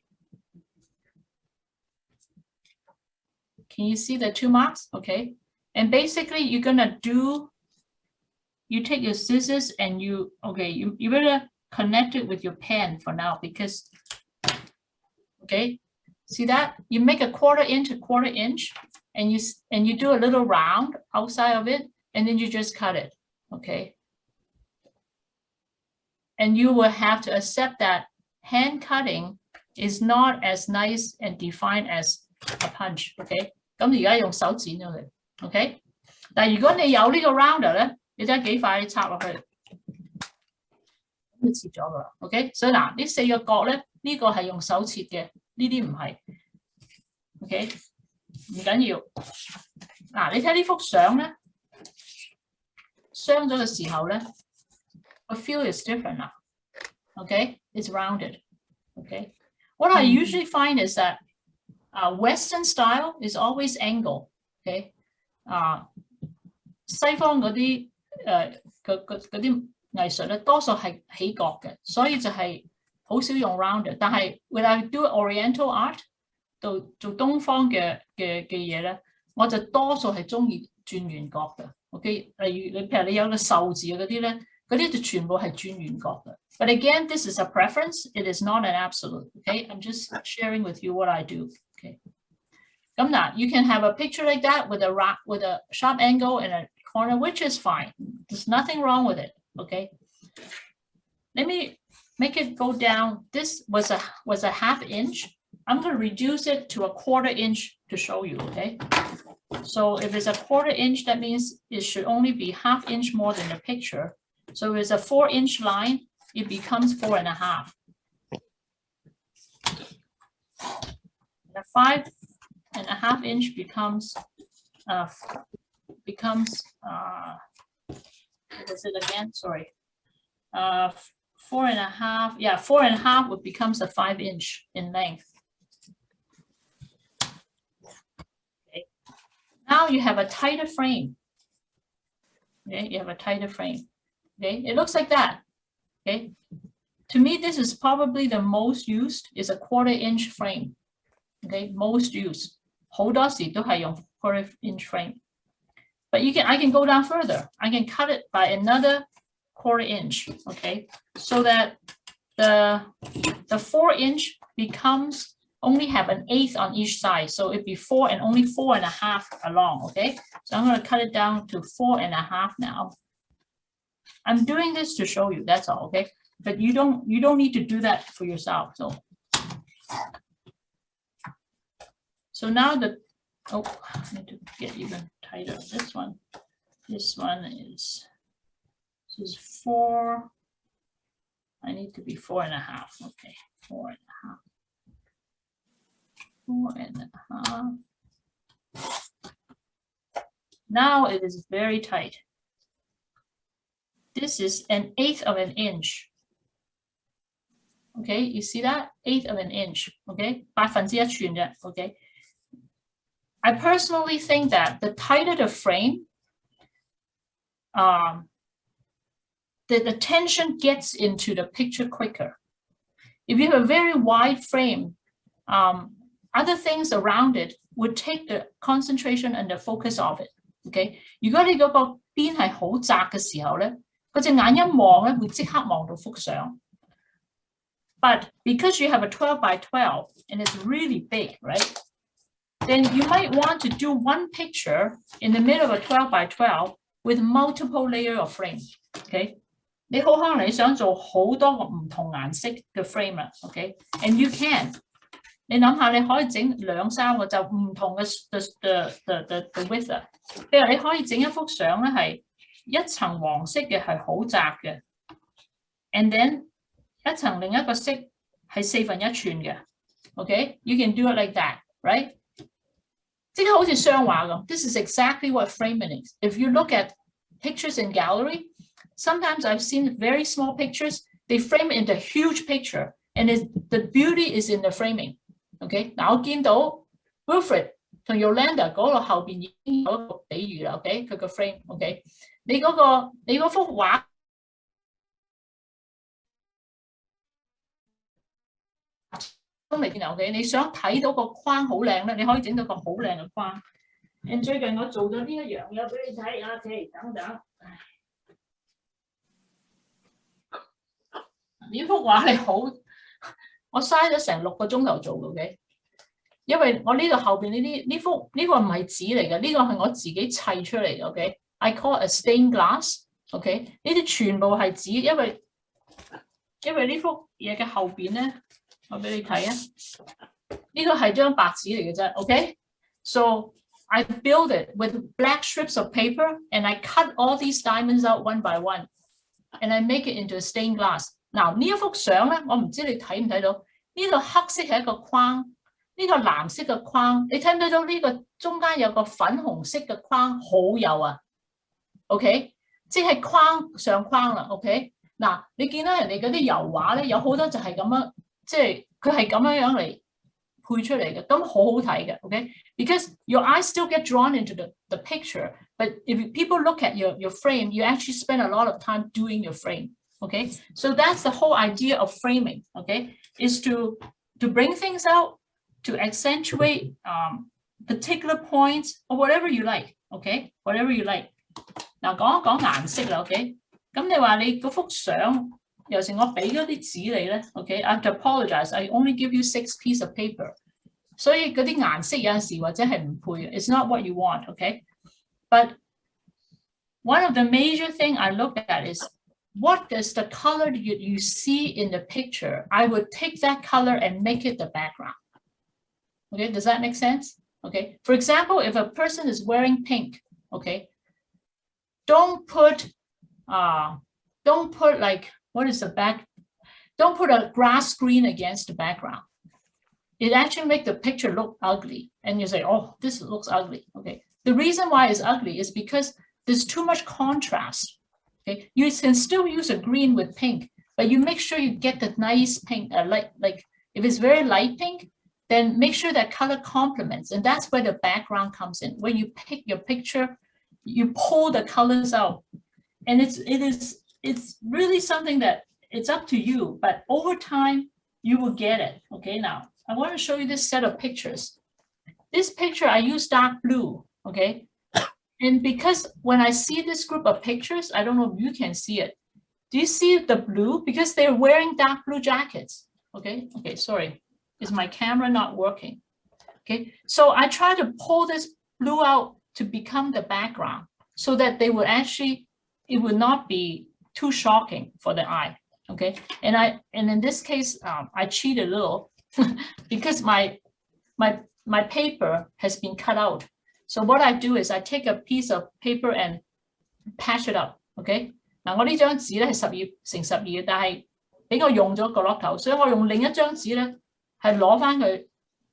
Can you see the 2 marks? Okay. And basically you're gonna you take your scissors and you better connect it with your pen for now because, okay, see that? You make a 1/4 inch, a 1/4 inch, and you do a little round outside of it, and then you just cut it, okay? And you will have to accept that hand cutting is not as nice and defined as a punch, okay? 咁而家用手剪咗佢 ，OK？ 但係如果你有呢個 rounder 咧，你睇幾快插落去。都切咗噶啦 ，OK， 所以嗱呢4個角咧，呢個係用手切嘅，呢啲唔係 ，OK， 唔緊要。嗱，你睇呢幅相咧，傷咗嘅時候咧，個 feel is different 啦 ，OK，it's rounded，OK。What I usually find is that Western style is always angle，OK， 西方嗰啲嗰啲藝術咧，多數係起角嘅，所以就係好少用 rounded。但係 when I do Oriental art， 做東方嘅嘢咧，我就多數係中意轉圓角嘅。OK， 例如譬如你有個壽字嗰啲咧，嗰啲就全部係轉圓角嘅。But again, this is a preference. It is not an absolute. Okay, I'm just sharing with you what I do. Okay. 咁嗱 you can have a picture like that with a sharp angle and a corner, which is fine. There's nothing wrong with it. Okay. Let me make it go down. This was a 1/2 inch. I'm going to reduce it to a 1/4 inch to show you. Okay. So if it's a 1/4 inch, that means it should only be 1/2 inch more than the picture. So if it's a 4-inch line, it becomes 4.5. The 5.5 inch becomes what is it again? Sorry. 4.5. Yeah, 4.5 would becomes a 5 inch in length. Okay. Now you have a tighter frame. Okay, you have a tighter frame. Okay, it looks like that. Okay, to me, this is probably the most used is a 1/4 inch frame. Okay, most used. 好多時都係用 1/4 inch frame. But I can go down further. I can cut it by another 1/4 inch. Okay, so that the 4 inch becomes only have an 1/8 on each side. So it'd be 4 and only 4.5 along. Okay, so I'm going to cut it down to 4.5 now. I'm doing this to show you, that's all, okay? But you don't need to do that for yourself. So now I need to get even tighter. This one is 4. I need to be 4.5. Okay, 4.5. 4.5. Now it is very tight. This is an 1/8 of an inch. Okay, you see that? 1/8 of an inch. Okay, 1/8 寸啫. Okay. I personally think that the tighter the frame, the tension gets into the picture quicker. If you have a very wide frame, other things around it would take the concentration and the focus of it. Okay. 如果你嗰個邊係好窄嘅時候咧，嗰隻眼一望咧會即刻望到幅相。But because you have a 12 by 12 and it's really big, right? Then you might want to do one picture in the middle of a 12 by 12 with multiple layer of frame. Okay. 你好可能你想做好多個唔同顏色嘅 frame 啦 ，OK？ And you can。你諗下，你可以整2-3個就唔同嘅 the width 啊。譬如你可以整一幅相咧係一層黃色嘅係好窄嘅 ，and then 一層另一個色係1/4寸嘅 ，OK？ You can do it like that, right？ 即係好似雙畫咁。This is exactly what framing is. If you look at pictures in gallery, sometimes I've seen very small pictures. They frame it into a huge picture, and the beauty is in the framing. OK， 嗱我見到 Wilfred 同 Yolanda 嗰個後邊已經有一個比喻啦。OK， 佢個 frame。OK， 你嗰幅畫嚟見 OK， 你想睇到個框好靚咧，你可以整到個好靚嘅框。最近我做咗呢一樣嘢俾你睇啊，等等。呢幅畫係好，我嘥咗成6個鐘頭做嘅，OK？ 因為我呢度後邊呢個唔係紙嚟嘅，呢個係我自己砌出嚟嘅 ，OK？I call it a stained glass，OK？ 呢啲全部係紙，因為呢幅嘢嘅後邊咧，我俾你睇啊，呢個係張白紙嚟嘅啫 ，OK？So I build it with black strips of paper and I cut all these diamonds out one by one and I make it into a stained glass. 嗱，呢一幅相咧，我唔知你睇唔睇到？呢個黑色係一個框，呢個藍色嘅框，你睇唔睇到呢個中間有個粉紅色嘅框，好幼啊 ，OK， 即係框上框啦 ，OK， 嗱，你見到人哋嗰啲油畫咧，有好多就係咁樣，即係佢係咁樣嚟配出嚟嘅，咁好好睇嘅 ，OK，because your eyes still get drawn into the picture, but if people look at your frame, you actually spend a lot of time doing your frame. Okay, so that's the whole idea of framing, okay, is to bring things out, to accentuate particular points or whatever you like, okay, whatever you like. 嗱，講一講顏色啦 ，OK， 咁你話你嗰幅相，尤其我俾咗啲紙你咧 ，OK， I have to apologize, I only give you 6 pieces of paper， 所以嗰啲顏色有陣時或者係唔配嘅 ，it's not what you want, okay, but one of the major thing I look at is what is the color you see in the picture? I would take that color and make it the background. Okay, does that make sense? Okay, for example, if a person is wearing pink, okay, don't put like, what is the back? Don't put a grass green against the background. It actually makes the picture look ugly. And you say, oh, this looks ugly. Okay, the reason why it's ugly is because there's too much contrast. Okay, you can still use a green with pink, but you make sure you get the nice pink, like if it's very light pink, then make sure that color complements, and that's where the background comes in. When you pick your picture, you pull the colors out, and it's really something that it's up to you, but over time you will get it. Okay, now I want to show you this set of pictures. This picture I use dark blue, okay? And because when I see this group of pictures, I don't know if you can see it. Do you see the blue? Because they're wearing dark blue jackets. Okay, sorry. Is my camera not working? Okay, so I try to pull this blue out to become the background so that they would actually, it would not be too shocking for the eye. Okay, and in this case, I cheat a little because my paper has been cut out. So what I do is I take a piece of paper and patch it up, okay? 嗱，我呢張紙咧係12乘12嘅，但係俾我用咗角落頭，所以我用另一張紙咧係攞翻佢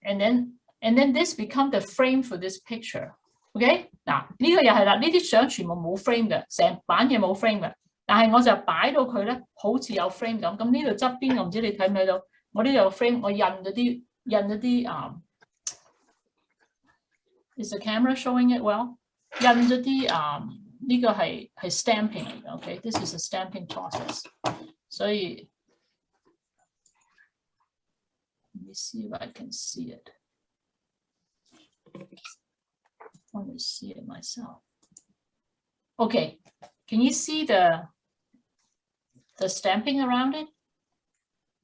and then this become the frame for this picture, okay? 嗱，呢個又係啦，呢啲相全部冇 frame 嘅，成版嘢冇 frame 嘅，但係我就擺到佢咧好似有 frame 咁。咁呢度側邊我唔知你睇唔睇到，我呢度有 frame， 我印咗啲Is the camera showing it well? 印咗啲呢個係 stamping 嚟嘅 ，OK? This is a stamping process. 所以 let me see if I can see it. I want to see it myself. Okay, can you see the stamping around it?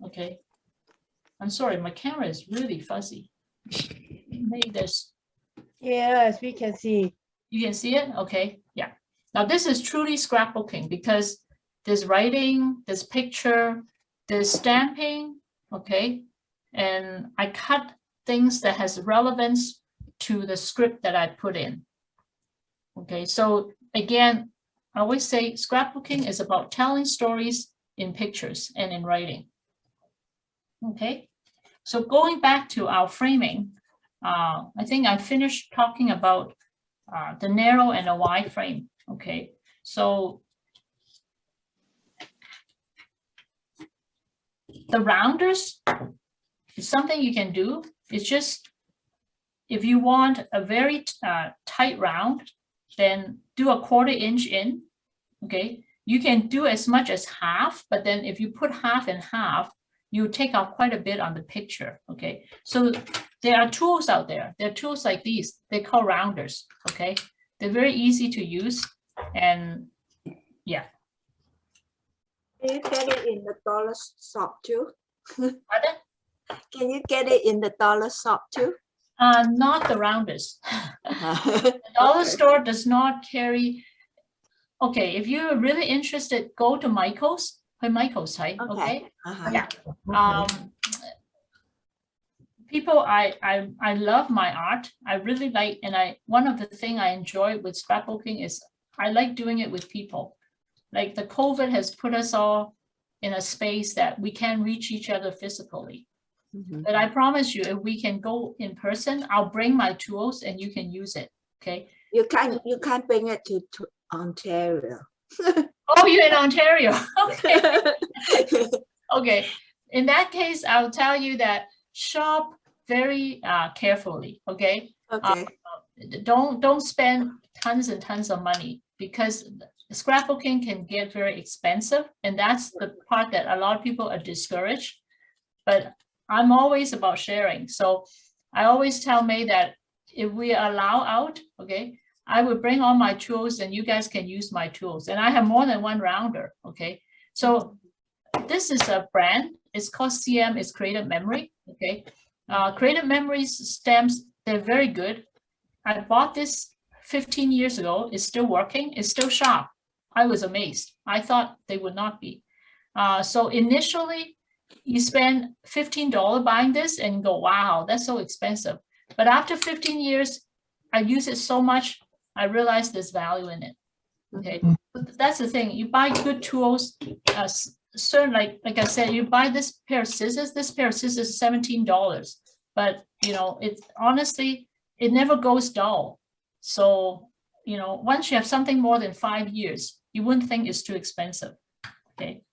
Okay. I'm sorry, my camera is really fuzzy. Maybe there's. Yes, we can see. You can see it? Okay, yeah. Now this is truly scrapbooking because there's writing, there's picture, there's stamping, okay? And I cut things that has relevance to the script that I put in. Okay, so again, I always say scrapbooking is about telling stories in pictures and in writing. Okay, so going back to our framing, I think I finished talking about the narrow and the wide frame. Okay, so the rounders is something you can do. It's just if you want a very tight round, then do a 1/4 inch in. Okay, you can do as much as half, but then if you put half and half, you take out quite a bit on the picture. Okay, so there are tools out there. There are tools like these. They're called rounders. Okay, they're very easy to use, and yeah. Can you get it in the dollar shop too? Pardon? Can you get it in the dollar shop too? Not the rounders. The dollar store does not carry. Okay, if you're really interested, go to Michael's. Michael's, right? Okay. Yeah. People, I love my art. I really like, and one of the things I enjoy with scrapbooking is I like doing it with people. Like the COVID has put us all in a space that we can't reach each other physically. Mhm. But I promise you, if we can go in person, I'll bring my tools and you can use it. Okay. You can bring it to Ontario. Oh, you're in Ontario. Okay. Okay. In that case, I'll tell you that shop very carefully. Okay. Okay. Don't spend tons and tons of money, because scrapbooking can get very expensive, and that's the part that a lot of people are discouraged. But I'm always about sharing, so I always tell May that if we allow out, okay, I will bring all my tools and you guys can use my tools, and I have more than one rounder. Okay, so this is a brand. It's called CM. It's Creative Memory. Okay, Creative Memories stamps, they're very good. I bought this 15 years ago. It's still working. It's still sharp. I was amazed. I thought they would not be. So initially, you spend $15 buying this and go, wow, that's so expensive. But after 15 years, I use it so much, I realized there's value in it. Okay, but that's the thing. You buy good tools. Certain, like I said, you buy this pair of scissors. This pair of scissors is $17, but you know, it's honestly, it never goes dull. So you know, once you have something more than 5 years, you wouldn't think it's too expensive. Okay.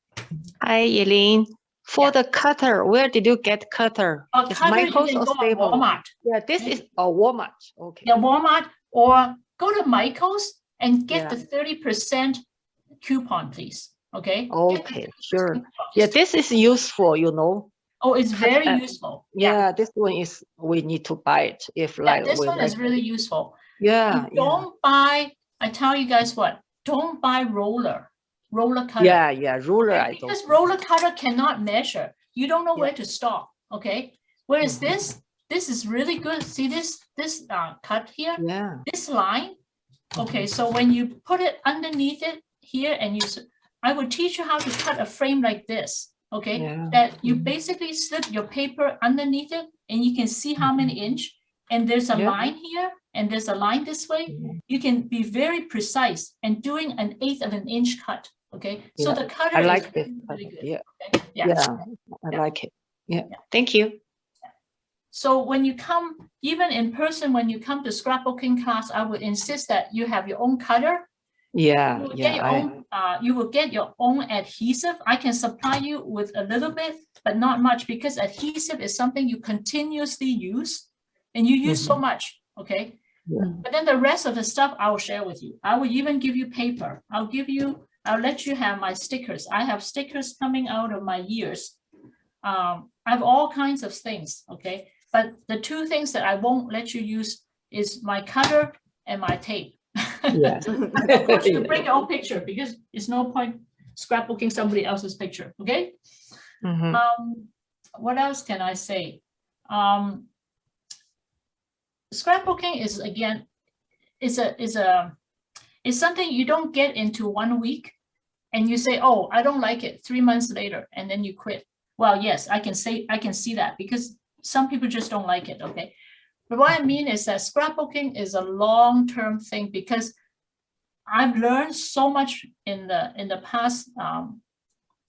Hi, Elaine. For Yeah. the cutter, where did you get cutter? Is Cutter, you Michael's can or go on Staples? Walmart. Yeah, this is a Walmart. Okay. Yeah, Walmart, or go to Michael's and get Yeah. the 30% coupon, please. Okay. Get the Okay, 30% sure. coupon. Yeah, this is useful, you know. Oh, it's cut very at- useful. Yeah, this one is, we need to buy it if Yeah, like this we one like. is really useful. Yeah, You don't buy, I tell you guys what, don't buy roller cutter. yeah, ruler Okay, I don't. because roller cutter cannot measure. You don't know where to stop. Okay. Whereas Mhm. this is really good. See this cut here, Yeah. this line. Okay, so when you put it underneath it here, and I will teach you how to cut a frame like this. Okay, Yeah. that you basically slip your paper underneath it, and you can see how many inch. And there's a Yeah. line here, and there's a line this way. You can be very precise and doing 1/8 of an inch cut. Okay, so Yeah, the cutter I is like this. really good. Yeah, Okay? Yeah. I Yeah. like it. Yeah, thank you. So when you come, even in person, when you come to scrapbooking class, I would insist that you have your own cutter. Yeah, You will get yeah, your own, you will get your own adhesive. I can supply you with a little bit, but not much, because adhesive is something you continuously use, and you use so much. Okay. Yeah. But then the rest of the stuff I will share with you. I will even give you paper. I'll let you have my stickers. I have stickers coming out of my ears. I have all kinds of things. Okay. But the two things that I won't let you use is my cutter and my tape. Yeah. Of course, you bring your own picture, because it's no point scrapbooking somebody else's picture. Okay. Mhm. What else can I say? Scrapbooking is, again, is something you don't get into 1 week and you say, oh, I don't like it, 3 months later, and then you quit. Well, yes, I can see that, because some people just don't like it. Okay. But what I mean is that scrapbooking is a long-term thing, because I've learned so much in the past,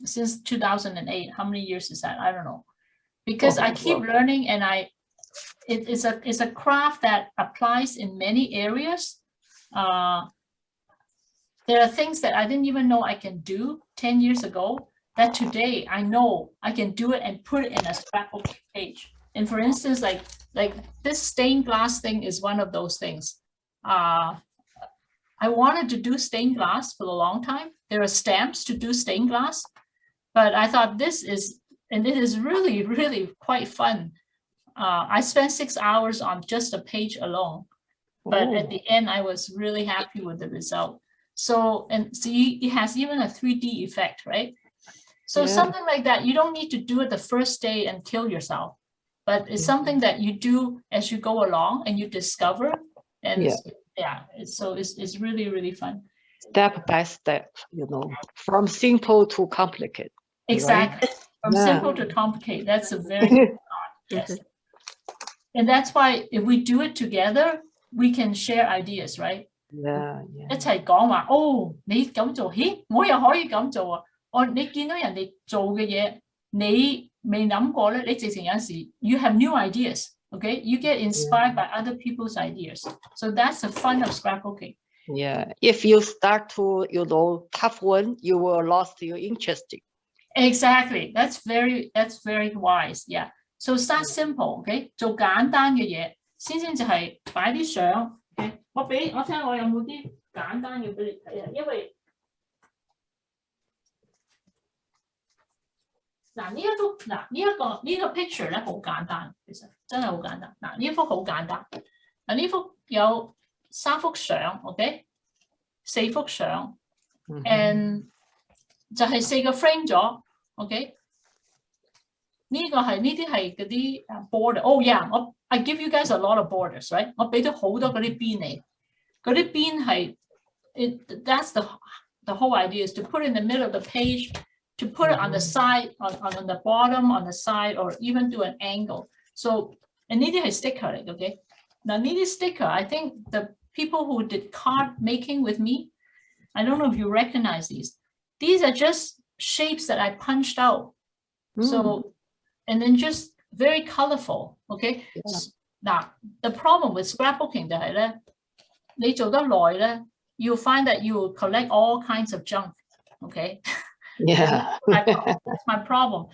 since 2008. How many years is that? I don't know, because I keep learning, and it's a craft that applies in many areas. There are things that I didn't even know I can do 10 years ago, that today I know I can do it and put it in a scrapbook page. And for instance, like this stained glass thing is one of those things. I wanted to do stained glass for a long time. There are stamps to do stained glass, but I thought it is really, really quite fun. I spent 6 hours on just a page alone, but at the end, I was really happy with the result. So, and see, it has even a 3D effect, right? So something like that, you don't need to do it the first day and kill yourself, but it's something that you do as you go along and you discover. And it's really, really fun. Step by step, you know, from simple to complicated. Exactly. Right? From simple to complicated. That's a very good thought. Yes. And that's why if we do it together, we can share ideas, right? Yeah, 一齊講話，哦，你咁做，咦，我又可以咁做啊！你見到人哋做嘅嘢，你未諗過咧，你直情有時 you have new ideas, okay? You get inspired by other people's ideas. So that's the fun of scrapbooking. Yeah, if you start to, tough one, you will lost your interest. Exactly. That's very wise. Yeah. So start simple, okay? 做簡單嘅嘢，先就係擺啲相。Okay? 我睇我有冇啲簡單嘅俾你睇啊，因為嗱呢個 picture 咧好簡單，其實真係好簡單。嗱呢幅好簡單，嗱呢幅有3幅相 ，OK， 4幅相 ，and 就係4個 frame 咗 ，OK。呢啲係嗰啲border。Oh yeah， I give you guys a lot of borders，right？ 我俾咗好多嗰啲邊你，嗰啲邊係 ，that's the whole idea is to put in the middle of the page。To put it on the side, on the bottom, on the side, or even do an angle. So, and this is sticker, okay? Now, this sticker, I think the people who did card making with me, I don't know if you recognize these. These are just shapes that I punched out. So, and then just very colorful, okay? Yeah. Now, the problem with scrapbooking, you'll find that you will collect all kinds of junk, okay? Yeah, that's my problem.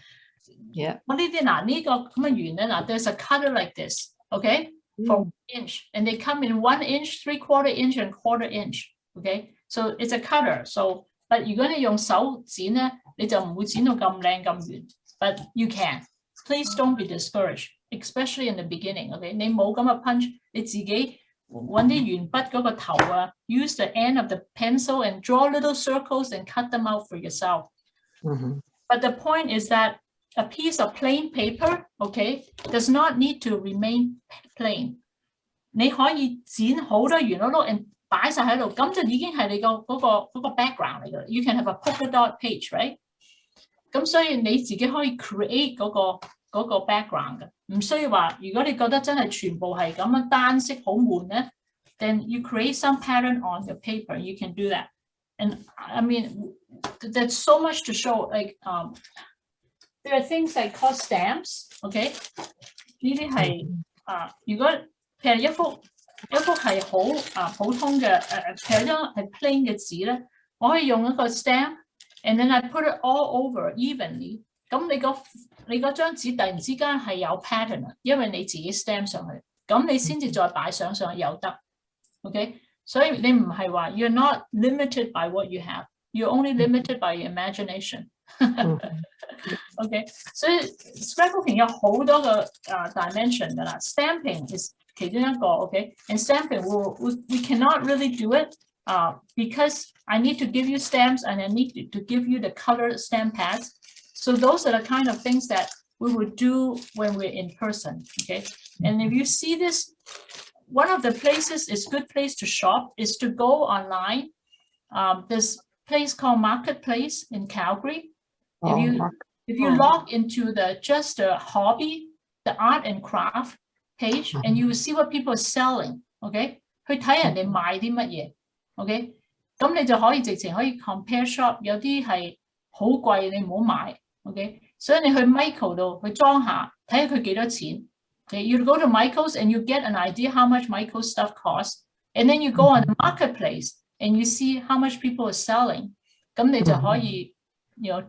Yeah. There's a cutter like this, okay, for 1 inch, and they come in 1 inch, 3/4 inch, and 1/4 inch. Okay, so it's a cutter. So, but you're gonna 用手剪咧，你就唔會剪到咁靚咁圓。But you can. Please don't be discouraged, especially in the beginning. Okay, 你冇咁嘅 punch， 你自己揾啲鉛筆嗰個頭啊 ，use the end of the pencil and draw little circles and cut them out for yourself. But the point is that a piece of plain paper, okay, does not need to remain plain. 你可以剪好多圓碌碌 and 擺晒喺度，咁就已經係你嗰個 background 嚟㗎。You can have a polka dot page, right? 咁所以你自己可以 create 嗰個 background 嘅，唔需要話如果你覺得真係全部係咁樣單色好悶咧 then you create some pattern on your paper. You can do that. And I mean, there's so much to show. Like, there are things like called stamps. Okay, 呢啲係如果譬如一幅係好普通嘅譬如一張係 plain 嘅紙咧，我可以用一個 stamp， and then I put it all over evenly。咁你嗰張紙突然之間係有 pattern 啊，因為你自己 stamp 上去，咁你先至再擺上去有得。OK。所以你唔係話 you're not limited by what you have, you're only limited by your imagination. Okay, 所以 scrapbooking 有好多個dimension 㗎啦 ，stamping is 其中一個 ，OK， and stamping we cannot really do it because I need to give you stamps and I need to give you the color stamp pads. So those are the kind of things that we would do when we're in person, okay? And if you see this. One of the places is good place to shop is to go online. There's place called Marketplace in Calgary. If you log into just the hobby, the art and craft page, and you will see what people are selling. Okay, 去睇人哋賣啲乜嘢。Okay， 咁你就可以直情可以 compare shop， 有啲係好貴，你唔好買。Okay， 所以你去 Michael 度去裝下，睇下佢幾多錢。Okay, you go to Michael's and you get an idea how much Michael's stuff costs, and then you go on the marketplace and you see how much people are selling. 咁你就可以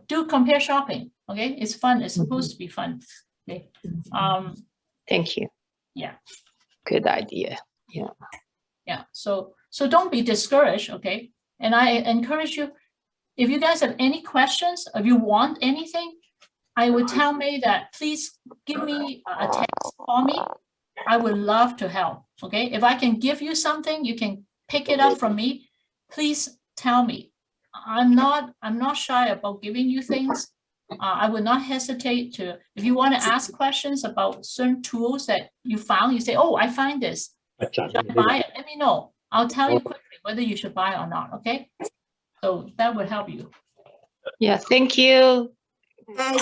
do compare shopping. Okay, it's fun. It's supposed to be fun. Okay. Thank you. Yeah. Good idea. Yeah. Yeah. So don't be discouraged. Okay. And I encourage you, if you guys have any questions, if you want anything, I would tell May that please give me a text, call me. I would love to help. Okay, if I can give you something, you can pick it up from me. Please tell me. I'm not shy about giving you things. I would not hesitate to. If you want to ask questions about certain tools that you found, you say, "Oh, I find this. Should I buy it? Let me know. I'll tell you quickly whether you should buy it or not." Okay, so that would help you. Yeah, thank you.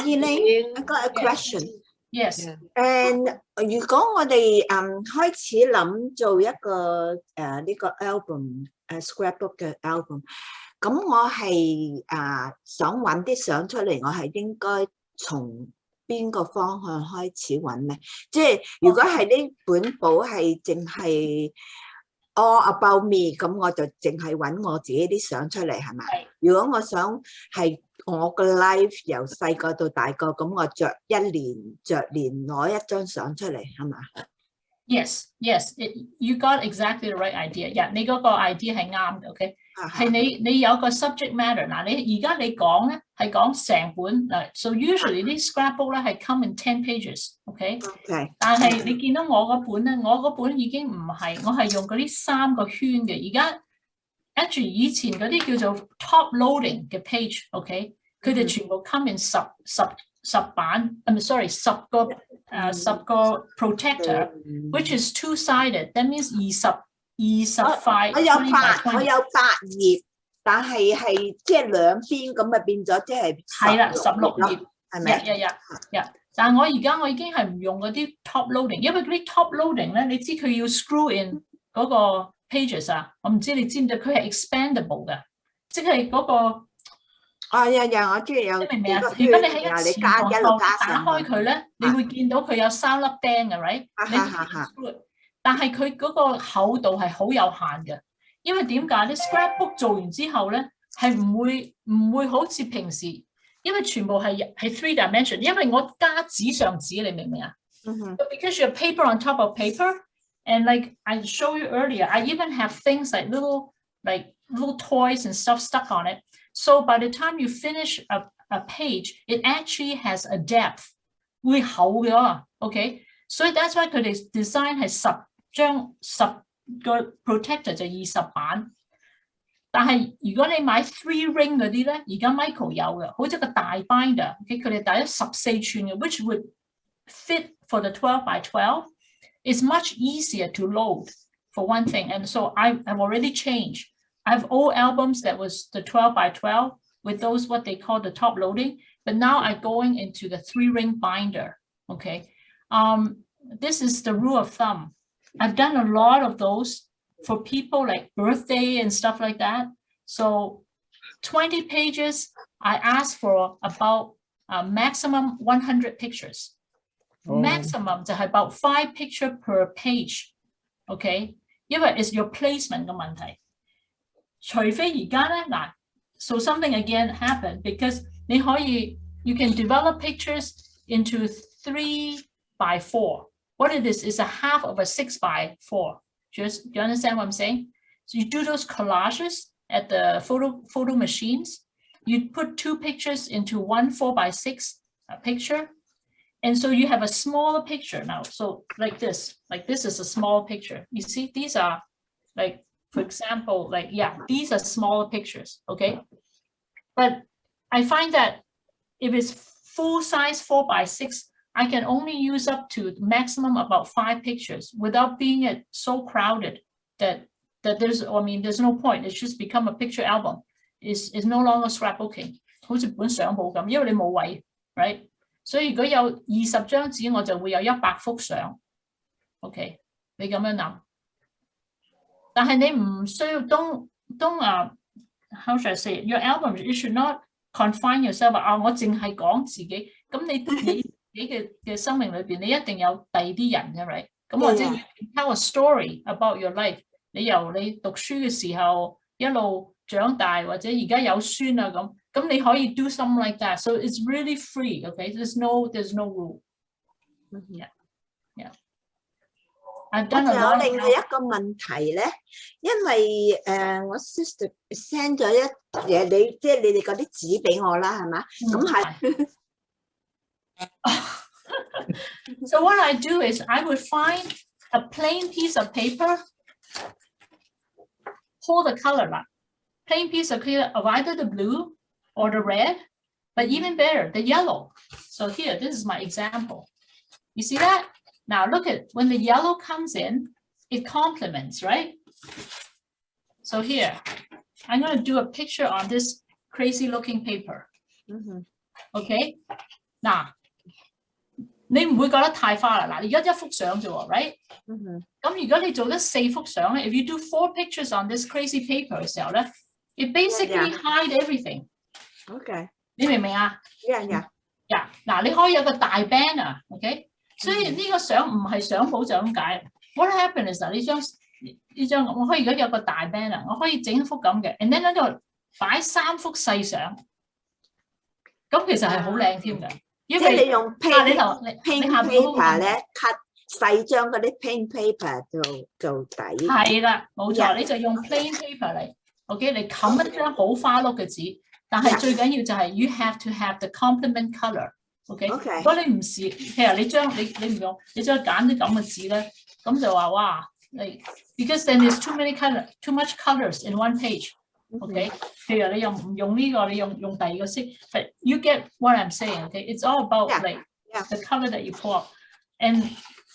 Elaine, I got a question. Yes. And 如果我哋開始諗做一個呢個 album scrapbook 嘅 album。咁我係想揾啲相出嚟，我係應該從邊個方向開始揾咧？即係如果係呢本簿係淨係 all about me， 咁我就淨係揾我自己啲相出嚟，係咪？如果我想係我個 life 由細個到大個，咁我着年攞一張相出嚟，係嘛？ Yes, you got exactly the right idea. Yeah, 你嗰個 idea 係啱嘅 ，OK？ 係你有個 subject matter 嗱，你而家你講咧係講成本嗱 ，so usually 啲 scrapbook 咧係 come in 10 pages，OK？ 但係你見到我嗰本咧，我嗰本已經唔係，我係用嗰啲3個圈嘅。而家 actually 以前嗰啲叫做 top loading 嘅 page，OK？ 佢哋全部 come in 10版，10個protector，which is two-sided. That means 20塊。我有8頁，但係即係兩邊咁啊，變咗即係係啦，16頁，係咪？但係我而家我已經係唔用嗰啲 top loading， 因為嗰啲 top loading 咧，你知佢要 screw in 嗰個 pages 啊，我唔知你知唔知佢係 expandable 嘅，即係嗰個。我知有。你明唔明啊？如果你喺一前後打開佢咧，你會見到佢有3粒釘嘅 ，right？ 但係佢嗰個厚度係好有限嘅，因為點解咧 ？Scrapbook 做完之後咧，係唔會好似平時，因為全部係 3 dimension， 因為我加紙上紙，你明唔明啊？Because you have paper on top of paper, and like I showed you earlier, I even have things like little toys and stuff stuck on it. So by the time you finish a page, it actually has a depth. 會厚嘅 ，OK？ 所以 that's why 佢哋 design 係10個 protector 就20版。但係如果你買 3 ring 嗰啲咧，而家 Michael 有嘅，好似個大 binder，OK？ 佢哋大咗14寸嘅 ，which would fit for the 12 by 12. It's much easier to load for one thing, and so I've already changed. I have old albums that was the 12 by 12 with those what they call the top loading, but now I'm going into the 3 ring binder. Okay, this is the rule of thumb. I've done a lot of those for people like birthday and stuff like that. So 20 pages, I ask for about maximum 100 pictures. Maximum 就係 about 5 pictures per page. Okay, 因為 it's your placement 嘅問題。除非而家咧嗱 so something again happened because 你可以 you can develop pictures into 3 by 4. What it is a half of a 6 by 4. Do you understand what I'm saying? So you do those collages at the photo machines. You put 2 pictures into 1 4 by 6 picture. And so you have a smaller picture now. So like this is a small picture. You see, these are like, for example, like, yeah, these are smaller pictures, okay? But I find that if it's full size 4 by 6, I can only use up to maximum about 5 pictures without being so crowded that there's no point. It's just become a picture album. It's no longer scrapbooking. 好似本相簿咁，因為你冇位 right? 所以如果有20張紙，我就會有100幅相。OK， 你咁樣諗。但係你唔需要don't how should I say it? Your album, you should not confine yourself. 我淨係講自己。咁你自己嘅生命裏邊，你一定有第二啲人嘅 right？ 咁或者 you can tell a story about your life。你由你讀書嘅時候一路長大，或者而家有孫啊咁你可以 do something like that. So it's really free. Okay, there's no rule. Yeah. I've done a lot. 我另外一個問題咧，因為我 sister send 咗一嘢，即係你哋嗰啲紙俾我啦，係嘛？咁係。So what I do is I would find a plain piece of paper, hold the color line, plain piece of paper of either the blue or the red, but even better, the yellow. So here, this is my example. You see that? Now look at when the yellow comes in, it complements, right? So here, I'm going to do a picture on this crazy looking paper. Okay, now 你唔會覺得太花啦。嗱，而家一幅相啫喎 ，right？ 咁如果你做得4幅相咧 ，if you do 4 pictures on this crazy paper 嘅時候咧 ，it basically hide everything。OK，你明唔明啊？嗱，你可以有個大 banner，OK？ 所以呢個相唔係相簿就咁解。What happened is 呢張我可以而家有個大 banner， 我可以整一幅咁嘅 ，and then 喺度擺3幅細相，咁其實係好靚添㗎。因為你用 paint paper 咧 cut 細張嗰啲 paint paper 做底。係啦，冇錯，你就用 plain paper 嚟 ，OK， 你冚一張好花碌嘅紙，但係最緊要就係 you have to have the complement colour，OK。如果你唔是，譬如你唔用，你將揀啲咁嘅紙咧，咁就話哇，你 because then there's too much colours in one page。OK， 譬如你又唔用呢個，你用第二個色 ，but you get what I'm saying，OK？It's all about like the color that you pull up， and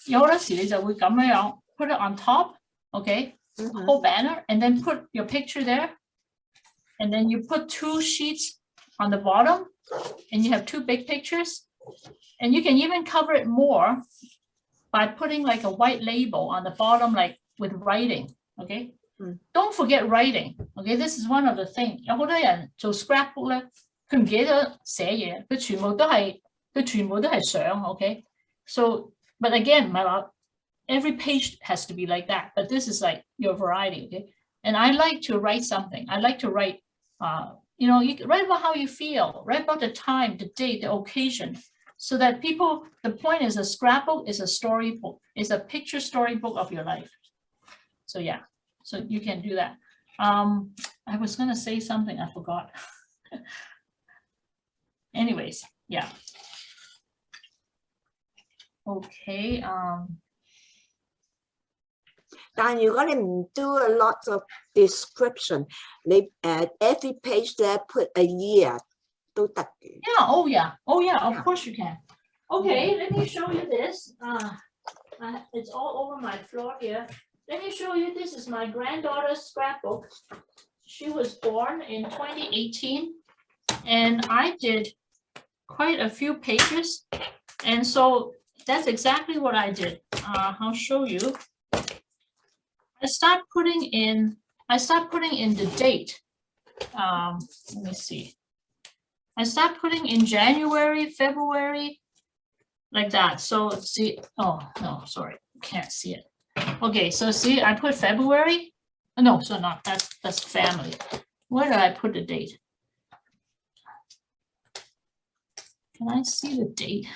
有好多時你就會咁樣 put it on top，OK，whole banner，and then put your picture there，and then you put 2 sheets on the bottom，and you have 2 big pictures，and you can even cover it more by putting like a white label on the bottom, like with writing，OK。Don't forget writing. Okay, this is one of the things. 有好多人做 scrapbook 咧，佢唔記得寫嘢，佢全部都係相。Okay, so but again 唔係話 every page has to be like that. But this is like your variety. Okay, and I like to write something. I like to write. You write about how you feel. Write about the time, the date, the occasion, so that people. The point is, a scrapbook is a storybook. It's a picture storybook of your life. So yeah. So you can do that. I was going to say something, I forgot. Anyways, yeah. Okay. 但如果你唔 do a lot of description， 你every page there put a year 都得嘅。Yeah. Oh yeah. Of course you can. Okay. Let me show you this. It's all over my floor here. Let me show you, this is my granddaughter's scrapbook. She was born in 2018, and I did quite a few pages. And so that's exactly what I did. I'll show you. I start putting in the date. Let me see. I start putting in January, February, like that. So see, oh no, sorry, can't see it. Okay, so see, I put February. No, so not that's family. Where did I put the date? Can I see the date?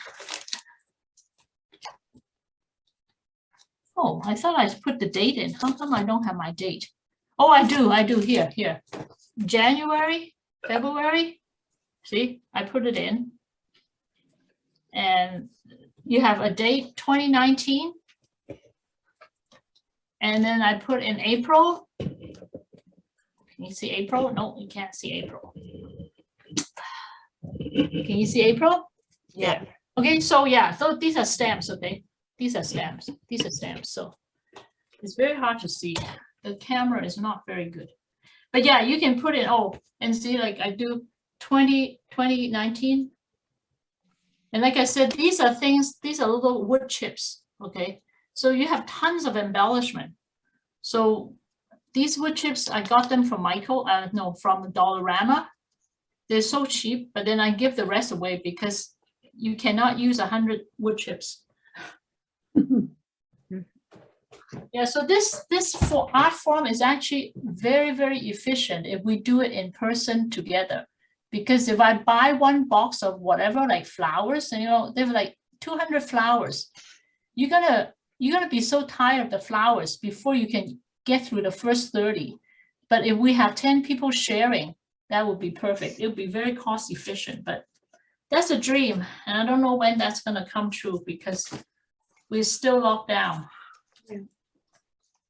Oh, I thought I put the date in. How come I don't have my date? Oh, I do. Here. January, February. See, I put it in. And you have a date, 2019. And then I put in April. Can you see April? No, you can't see April. Can you see April? Yeah. Okay, so yeah, so these are stamps, okay? These are stamps. So it's very hard to see. The camera is not very good. But yeah, you can put it, and see, like I do 2019. And like I said, these are little wood chips, okay? So you have tons of embellishment. So these wood chips, I got them from from Dollarama. They're so cheap, but then I give the rest away because you cannot use 100 wood chips. Yeah, so this art form is actually very, very efficient if we do it in person together. Because if I buy one box of whatever, like flowers, and they have like 200 flowers, you're gonna be so tired of the flowers before you can get through the first 30. But if we have 10 people sharing, that would be perfect. It would be very cost efficient, but that's a dream. And I don't know when that's gonna come true because we're still locked down.